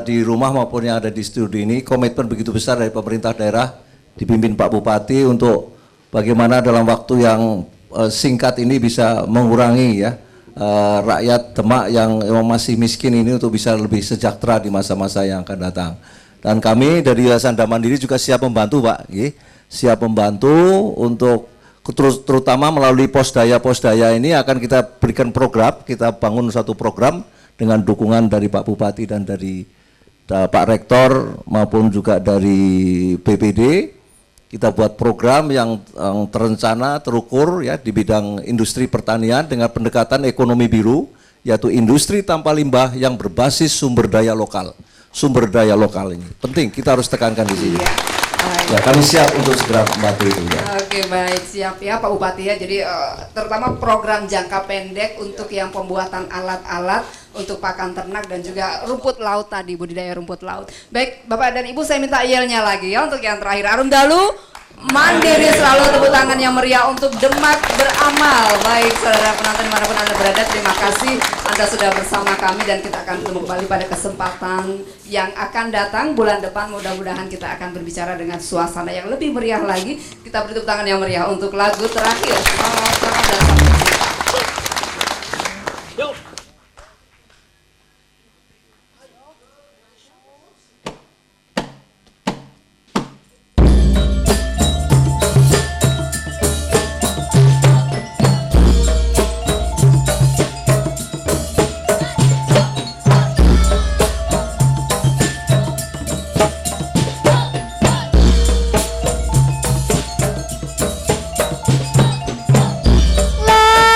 di rumah maupun yang ada di studio ini, komitmen begitu besar dari pemerintah daerah dipimpin Pak Bupati untuk bagaimana dalam waktu yang singkat ini bisa mengurangi rakyat Demak yang masih miskin ini untuk bisa lebih sejahtera di masa-masa yang akan datang. Dan kami dari Yayasan Dam Mandiri juga siap membantu, Pak. Siap membantu untuk terutama melalui posdaya ini akan kita berikan program, kita bangun satu program dengan dukungan dari Pak Bupati dan dari Pak Rektor maupun juga dari BPD. Kita buat program yang terencana, terukur di bidang industri pertanian dengan pendekatan ekonomi biru, yaitu industri tanpa limbah yang berbasis sumber daya lokal. Sumber daya lokal ini penting, kita harus tekankan di sini. Ya, kami siap untuk segera membantu itu. Oke, baik, siap ya Pak Bupati ya. Jadi terutama program jangka pendek untuk yang pembuatan alat-alat untuk pakan ternak dan juga rumput laut tadi, budidaya rumput laut. Baik, Bapak dan Ibu, saya minta yelnya lagi ya untuk yang terakhir. Arum Dalu Mandiri selalu, tepuk tangan yang meriah untuk Demak beramal. Baik, saudara penonton dimanapun Anda berada, terima kasih Anda sudah bersama kami dan kita akan bertemu kembali pada kesempatan yang akan datang bulan depan. Mudah-mudahan kita akan berbicara dengan suasana yang lebih meriah lagi. Kita beri tepuk tangan yang meriah untuk lagu terakhir. Selamat dan sampai jumpa. La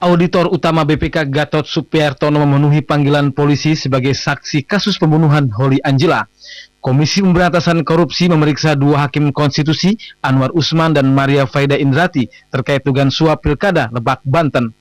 Auditor Utama BPK Gatot Supriartono memenuhi panggilan polisi sebagai saksi kasus pembunuhan Holly Angela. Komisi Pemberantasan Korupsi memeriksa 2 hakim konstitusi, Anwar Usman dan Maria Faida Indrati, terkait dugaan suap Pilkada Lebak, Banten.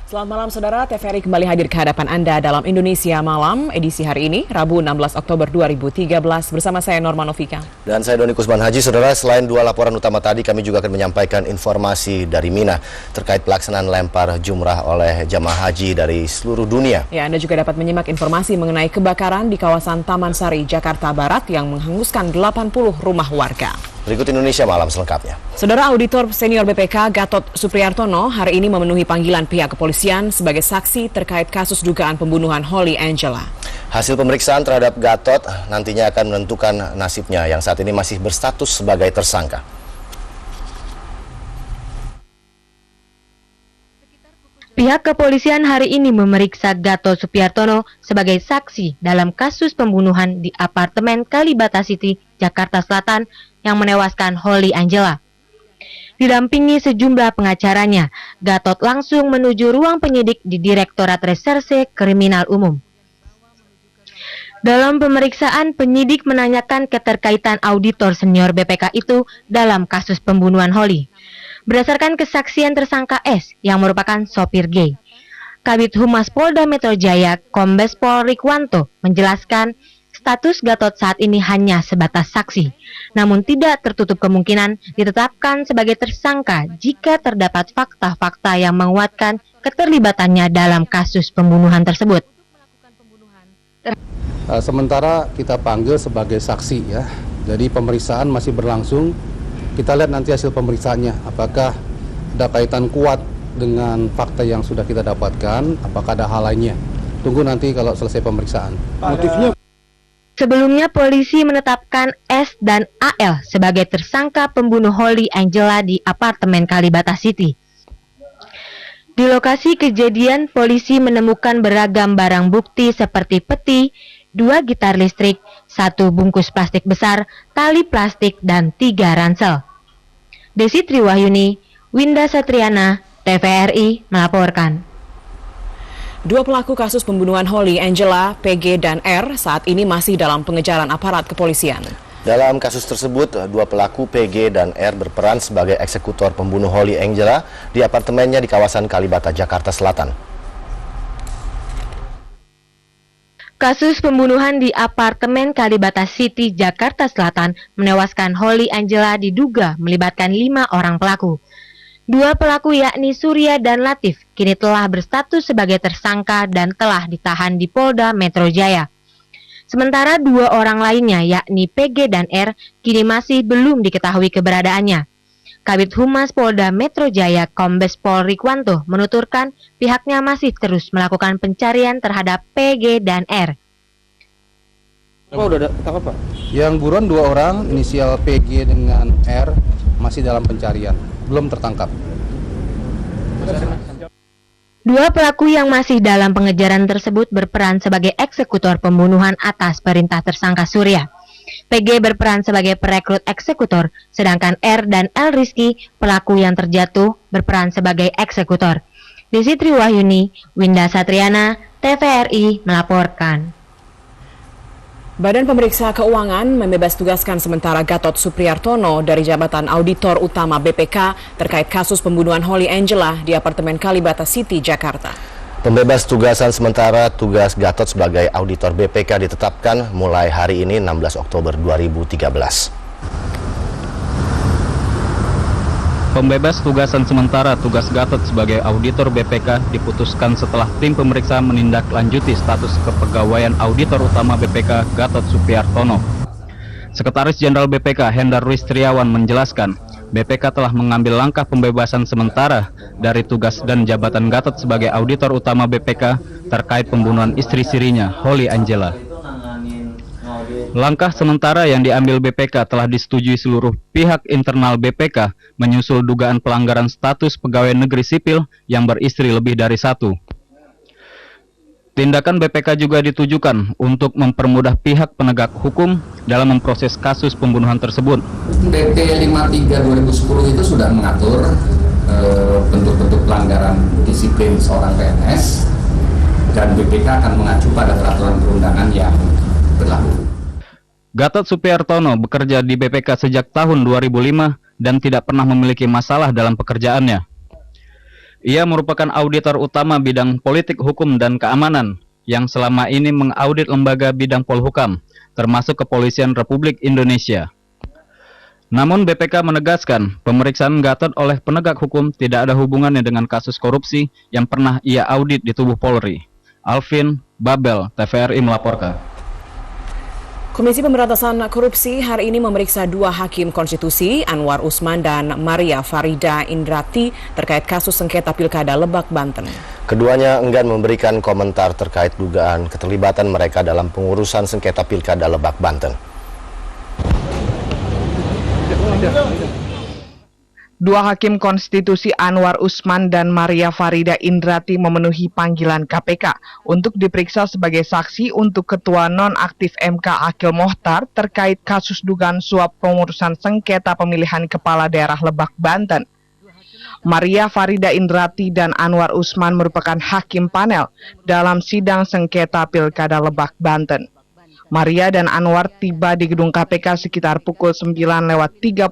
Selamat malam saudara, TVRI kembali hadir ke hadapan Anda dalam Indonesia Malam, edisi hari ini, Rabu 16 Oktober 2013, bersama saya Norma Novika. Dan saya Doni Kusman Haji. Saudara, selain 2 laporan utama tadi, kami juga akan menyampaikan informasi dari Mina terkait pelaksanaan lempar jumrah oleh jamaah haji dari seluruh dunia. Ya, Anda juga dapat menyimak informasi mengenai kebakaran di kawasan Taman Sari, Jakarta Barat yang menghanguskan 80 rumah warga. Berikut Indonesia Malam selengkapnya. Saudara, Auditor Senior BPK Gatot Supriartono hari ini memenuhi panggilan pihak kepolisian sebagai saksi terkait kasus dugaan pembunuhan Holly Angela. Hasil pemeriksaan terhadap Gatot nantinya akan menentukan nasibnya yang saat ini masih berstatus sebagai tersangka. Pihak kepolisian hari ini memeriksa Gatot Supriartono sebagai saksi dalam kasus pembunuhan di apartemen Kalibata City, Jakarta Selatan yang menewaskan Holly Angela. Didampingi sejumlah pengacaranya, Gatot langsung menuju ruang penyidik di Direktorat Reserse Kriminal Umum. Dalam pemeriksaan, penyidik menanyakan keterkaitan auditor senior BPK itu dalam kasus pembunuhan Holly. Berdasarkan kesaksian tersangka S yang merupakan sopir G, Kabid Humas Polda Metro Jaya Kombes Pol Rikwanto menjelaskan status Gatot saat ini hanya sebatas saksi, namun tidak tertutup kemungkinan ditetapkan sebagai tersangka jika terdapat fakta-fakta yang menguatkan keterlibatannya dalam kasus pembunuhan tersebut. Sementara kita panggil sebagai saksi ya, jadi pemeriksaan masih berlangsung. Kita lihat nanti hasil pemeriksaannya, apakah ada kaitan kuat dengan fakta yang sudah kita dapatkan, apakah ada hal lainnya. Tunggu nanti kalau selesai pemeriksaan. Motifnya. Sebelumnya polisi menetapkan S dan AL sebagai tersangka pembunuh Holly Angela di apartemen Kalibata City. Di lokasi kejadian, polisi menemukan beragam barang bukti seperti peti, 2 gitar listrik, 1 bungkus plastik besar, tali plastik, dan 3 ransel. Desi Triwahyuni, Winda Satriana, TVRI melaporkan. 2 pelaku kasus pembunuhan Holly Angela, PG dan R saat ini masih dalam pengejaran aparat kepolisian. Dalam kasus tersebut, 2 pelaku PG dan R berperan sebagai eksekutor pembunuh Holly Angela di apartemennya di kawasan Kalibata, Jakarta Selatan. Kasus pembunuhan di apartemen Kalibata City, Jakarta Selatan menewaskan Holly Angela diduga melibatkan 5 orang pelaku. 2 pelaku yakni Surya dan Latif kini telah berstatus sebagai tersangka dan telah ditahan di Polda Metro Jaya. Sementara 2 orang lainnya yakni PG dan R kini masih belum diketahui keberadaannya. Kabid Humas Polda Metro Jaya Kombes Pol Rikwanto menuturkan pihaknya masih terus melakukan pencarian terhadap PG dan R. Oh, udah ketangkap Pak? Yang buruan 2 orang, inisial PG dengan R masih dalam pencarian, belum tertangkap. 2 pelaku yang masih dalam pengejaran tersebut berperan sebagai eksekutor pembunuhan atas perintah tersangka Surya. PG berperan sebagai perekrut eksekutor, sedangkan R dan L Rizky, pelaku yang terjatuh, berperan sebagai eksekutor. Desi Triwahyuni, Winda Satriana, TVRI melaporkan. Badan Pemeriksa Keuangan membebas tugaskan sementara Gatot Supriartono dari jabatan Auditor Utama BPK terkait kasus pembunuhan Holly Angela di apartemen Kalibata City, Jakarta. Pembebas tugasan sementara tugas Gatot sebagai auditor BPK ditetapkan mulai hari ini 16 Oktober 2013. Pembebas tugasan sementara tugas Gatot sebagai auditor BPK diputuskan setelah tim pemeriksa menindaklanjuti status kepegawaian auditor utama BPK Gatot Supriartono. Sekretaris Jenderal BPK Hendar Ruistriawan menjelaskan, BPK telah mengambil langkah pembebasan sementara dari tugas dan jabatan Gatot sebagai auditor utama BPK terkait pembunuhan istri sirinya, Holly Angela. Langkah sementara yang diambil BPK telah disetujui seluruh pihak internal BPK menyusul dugaan pelanggaran status pegawai negeri sipil yang beristri lebih dari 1. Tindakan BPK juga ditujukan untuk mempermudah pihak penegak hukum dalam memproses kasus pembunuhan tersebut. PP 53/2010 itu sudah mengatur bentuk-bentuk pelanggaran disiplin seorang PNS, dan BPK akan mengacu pada peraturan perundangan yang berlaku. Gatot Supriartono bekerja di BPK sejak tahun 2005 dan tidak pernah memiliki masalah dalam pekerjaannya. Ia merupakan auditor utama bidang politik, hukum, dan keamanan yang selama ini mengaudit lembaga bidang Polhukam, termasuk Kepolisian Republik Indonesia. Namun BPK menegaskan pemeriksaan Gatot oleh penegak hukum tidak ada hubungannya dengan kasus korupsi yang pernah ia audit di tubuh Polri. Alvin Babel, TVRI melaporkan. Komisi Pemberantasan Korupsi hari ini memeriksa 2 hakim konstitusi, Anwar Usman dan Maria Farida Indrati, terkait kasus sengketa Pilkada Lebak, Banten. Keduanya enggan memberikan komentar terkait dugaan keterlibatan mereka dalam pengurusan sengketa Pilkada Lebak, Banten. 2 hakim konstitusi Anwar Usman dan Maria Farida Indrati memenuhi panggilan KPK untuk diperiksa sebagai saksi untuk Ketua Nonaktif MK Akil Mohtar terkait kasus dugaan suap pengurusan sengketa pemilihan Kepala Daerah Lebak, Banten. Maria Farida Indrati dan Anwar Usman merupakan hakim panel dalam sidang sengketa Pilkada Lebak, Banten. Maria dan Anwar tiba di gedung KPK sekitar pukul 9:30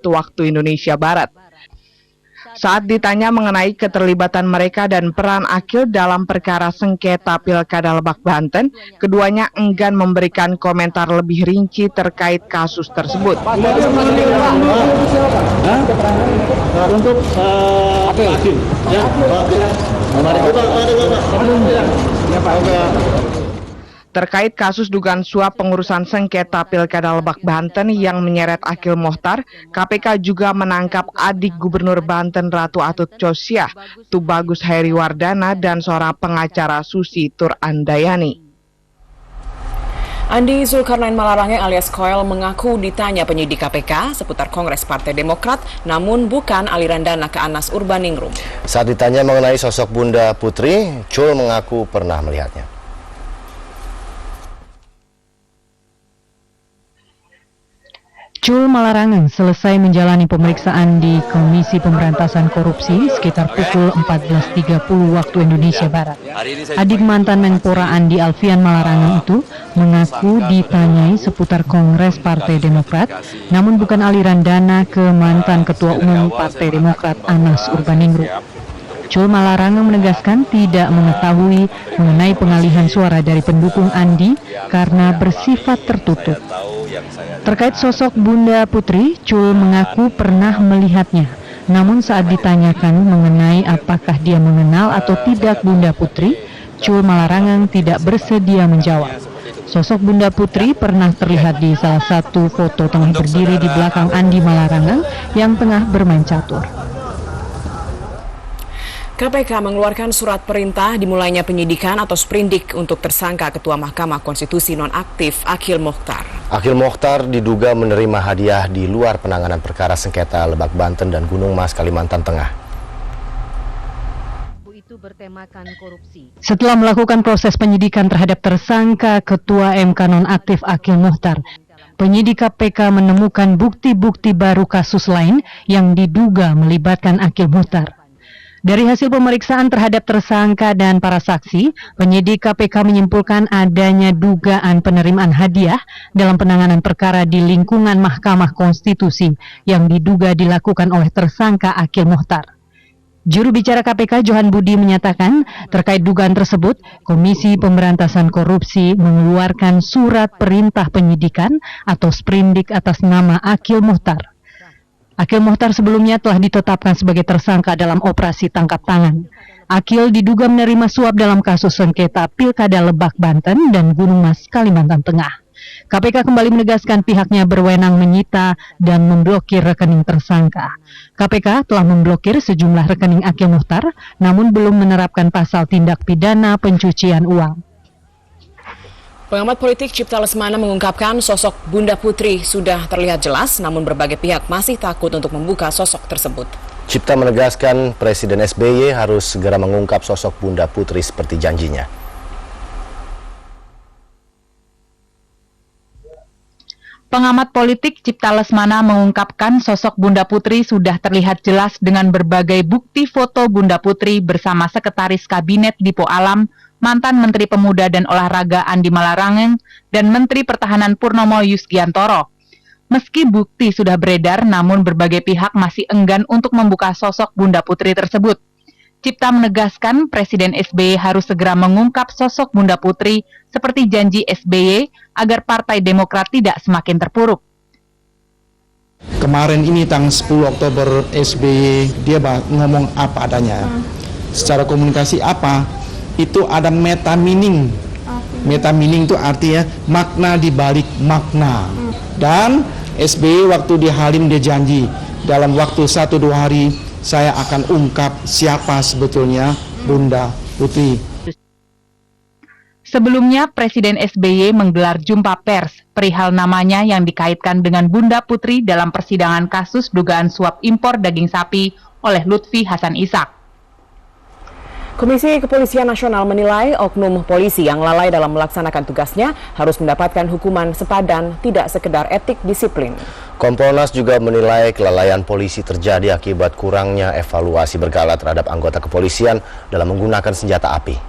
waktu Indonesia Barat. Saat ditanya mengenai keterlibatan mereka dan peran Akil dalam perkara sengketa Pilkada Lebak, Banten, keduanya enggan memberikan komentar lebih rinci terkait kasus tersebut. Untuk Akil, ya, terkait kasus dugaan suap pengurusan sengketa Pilkada Lebak, Banten yang menyeret Akil Mohtar, KPK juga menangkap adik Gubernur Banten Ratu Atut Cossiah, Tubagus Heriwardana, dan seorang pengacara Susi Turandayani. Andi Zulkarnain Malarangeng alias Koel mengaku ditanya penyidik KPK seputar Kongres Partai Demokrat, namun bukan aliran dana ke Anas Urbaningrum. Saat ditanya mengenai sosok Bunda Putri, Cul mengaku pernah melihatnya. Cul Malarangeng selesai menjalani pemeriksaan di Komisi Pemberantasan Korupsi sekitar pukul 14.30 waktu Indonesia Barat. Adik mantan Menpora Andi Alfian Malarangeng itu mengaku ditanyai seputar Kongres Partai Demokrat, namun bukan aliran dana ke mantan Ketua Umum Partai Demokrat Anas Urbaningrum. Cul Malarangeng menegaskan tidak mengetahui mengenai pengalihan suara dari pendukung Andi karena bersifat tertutup. Terkait sosok Bunda Putri, Cul mengaku pernah melihatnya. Namun saat ditanyakan mengenai apakah dia mengenal atau tidak Bunda Putri, Cul Malarangeng tidak bersedia menjawab. Sosok Bunda Putri pernah terlihat di salah satu foto tengah berdiri di belakang Andi Malarangeng yang tengah bermain catur. KPK mengeluarkan surat perintah dimulainya penyidikan atau sprindik untuk tersangka Ketua Mahkamah Konstitusi nonaktif Akil Mohtar. Akil Mohtar diduga menerima hadiah di luar penanganan perkara sengketa Lebak, Banten dan Gunung Mas, Kalimantan Tengah. Setelah melakukan proses penyidikan terhadap tersangka Ketua MK nonaktif Akil Mohtar, penyidik KPK menemukan bukti-bukti baru kasus lain yang diduga melibatkan Akil Mohtar. Dari hasil pemeriksaan terhadap tersangka dan para saksi, penyidik KPK menyimpulkan adanya dugaan penerimaan hadiah dalam penanganan perkara di lingkungan Mahkamah Konstitusi yang diduga dilakukan oleh tersangka Akil Mohtar. Juru bicara KPK Johan Budi menyatakan terkait dugaan tersebut, Komisi Pemberantasan Korupsi mengeluarkan surat perintah penyidikan atau sprindik atas nama Akil Mohtar. Akil Mohtar sebelumnya telah ditetapkan sebagai tersangka dalam operasi tangkap tangan. Akil diduga menerima suap dalam kasus sengketa Pilkada Lebak, Banten dan Gunung Mas, Kalimantan Tengah. KPK kembali menegaskan pihaknya berwenang menyita dan memblokir rekening tersangka. KPK telah memblokir sejumlah rekening Akil Mohtar, namun belum menerapkan pasal tindak pidana pencucian uang. Pengamat politik Cipta Lesmana mengungkapkan sosok Bunda Putri sudah terlihat jelas, namun berbagai pihak masih takut untuk membuka sosok tersebut. Cipta menegaskan Presiden SBY harus segera mengungkap sosok Bunda Putri seperti janjinya. Pengamat politik Cipta Lesmana mengungkapkan sosok Bunda Putri sudah terlihat jelas dengan berbagai bukti foto Bunda Putri bersama Sekretaris Kabinet Dipo Alam, mantan Menteri Pemuda dan Olahraga Andi Malarangeng, dan Menteri Pertahanan Purnomo Yusgiantoro. Meski bukti sudah beredar, namun berbagai pihak masih enggan untuk membuka sosok Bunda Putri tersebut. Cipta menegaskan Presiden SBY harus segera mengungkap sosok Bunda Putri seperti janji SBY agar Partai Demokrat tidak semakin terpuruk. Kemarin ini tanggal 10 Oktober SBY dia ngomong apa adanya. Secara komunikasi apa? Itu ada meta meaning. Meta meaning itu artinya makna di balik makna. Dan SBY waktu di Halim dia janji dalam waktu 1-2 hari saya akan ungkap siapa sebetulnya Bunda Putri. Sebelumnya, Presiden SBY menggelar jumpa pers perihal namanya yang dikaitkan dengan Bunda Putri dalam persidangan kasus dugaan suap impor daging sapi oleh Lutfi Hasan Ishak. Komisi Kepolisian Nasional menilai oknum polisi yang lalai dalam melaksanakan tugasnya harus mendapatkan hukuman sepadan, tidak sekedar etik disiplin. Kompolnas juga menilai kelalaian polisi terjadi akibat kurangnya evaluasi berkala terhadap anggota kepolisian dalam menggunakan senjata api.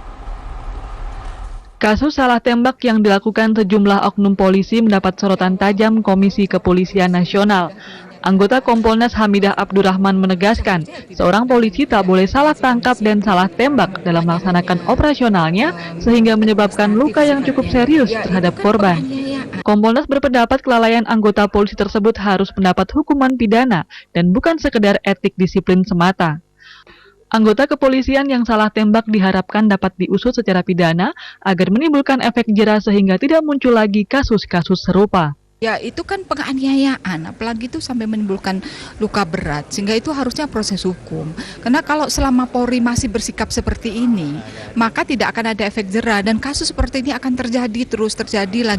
Kasus salah tembak yang dilakukan sejumlah oknum polisi mendapat sorotan tajam Komisi Kepolisian Nasional. Anggota Kompolnas Hamidah Abdurrahman menegaskan, seorang polisi tak boleh salah tangkap dan salah tembak dalam melaksanakan operasionalnya sehingga menyebabkan luka yang cukup serius terhadap korban. Kompolnas berpendapat kelalaian anggota polisi tersebut harus mendapat hukuman pidana dan bukan sekedar etik disiplin semata. Anggota kepolisian yang salah tembak diharapkan dapat diusut secara pidana agar menimbulkan efek jera sehingga tidak muncul lagi kasus-kasus serupa. Ya itu kan penganiayaan, apalagi itu sampai menimbulkan luka berat, sehingga itu harusnya proses hukum. Karena kalau selama Polri masih bersikap seperti ini, maka tidak akan ada efek jera dan kasus seperti ini akan terjadi terus, terjadi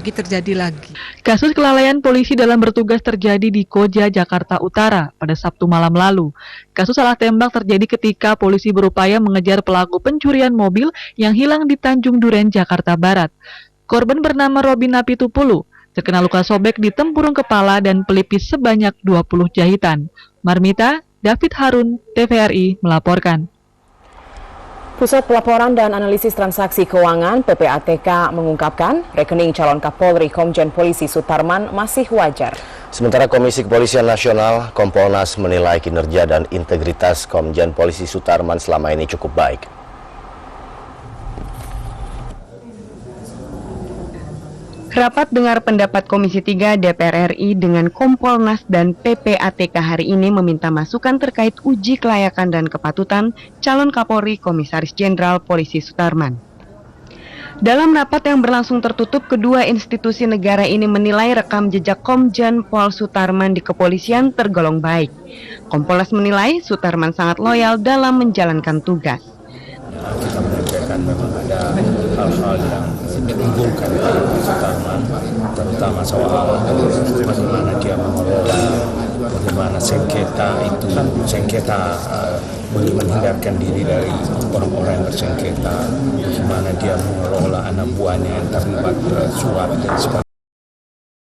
lagi. Kasus kelalaian polisi dalam bertugas terjadi di Koja, Jakarta Utara pada Sabtu malam lalu. Kasus salah tembak terjadi ketika polisi berupaya mengejar pelaku pencurian mobil yang hilang di Tanjung Duren, Jakarta Barat. Korban bernama Robin Napitupulu terkena luka sobek di tempurung kepala dan pelipis sebanyak 20 jahitan. Marmita, David Harun, TVRI melaporkan. Pusat Pelaporan dan Analisis Transaksi Keuangan (PPATK) mengungkapkan rekening calon Kapolri Komjen Polisi Sutarman masih wajar. Sementara Komisi Kepolisian Nasional, Kompolnas menilai kinerja dan integritas Komjen Polisi Sutarman selama ini cukup baik. Rapat dengar pendapat Komisi 3 DPR RI dengan Kompolnas dan PPATK hari ini meminta masukan terkait uji kelayakan dan kepatutan calon Kapolri Komisaris Jenderal Polisi Sutarman. Dalam rapat yang berlangsung tertutup, kedua institusi negara ini menilai rekam jejak Komjen Pol Sutarman di kepolisian tergolong baik. Kompolnas menilai Sutarman sangat loyal dalam menjalankan tugas. Kita menyampaikan memang ada hal-hal yang menguntungkan Sutarman, terutama soal bagaimana dia mengelola, bagaimana sengketa itu kan menghindarkan diri dari orang-orang yang bersengketa, bagaimana dia mengelola anak buahnya yang terlibat suap dan sebagainya.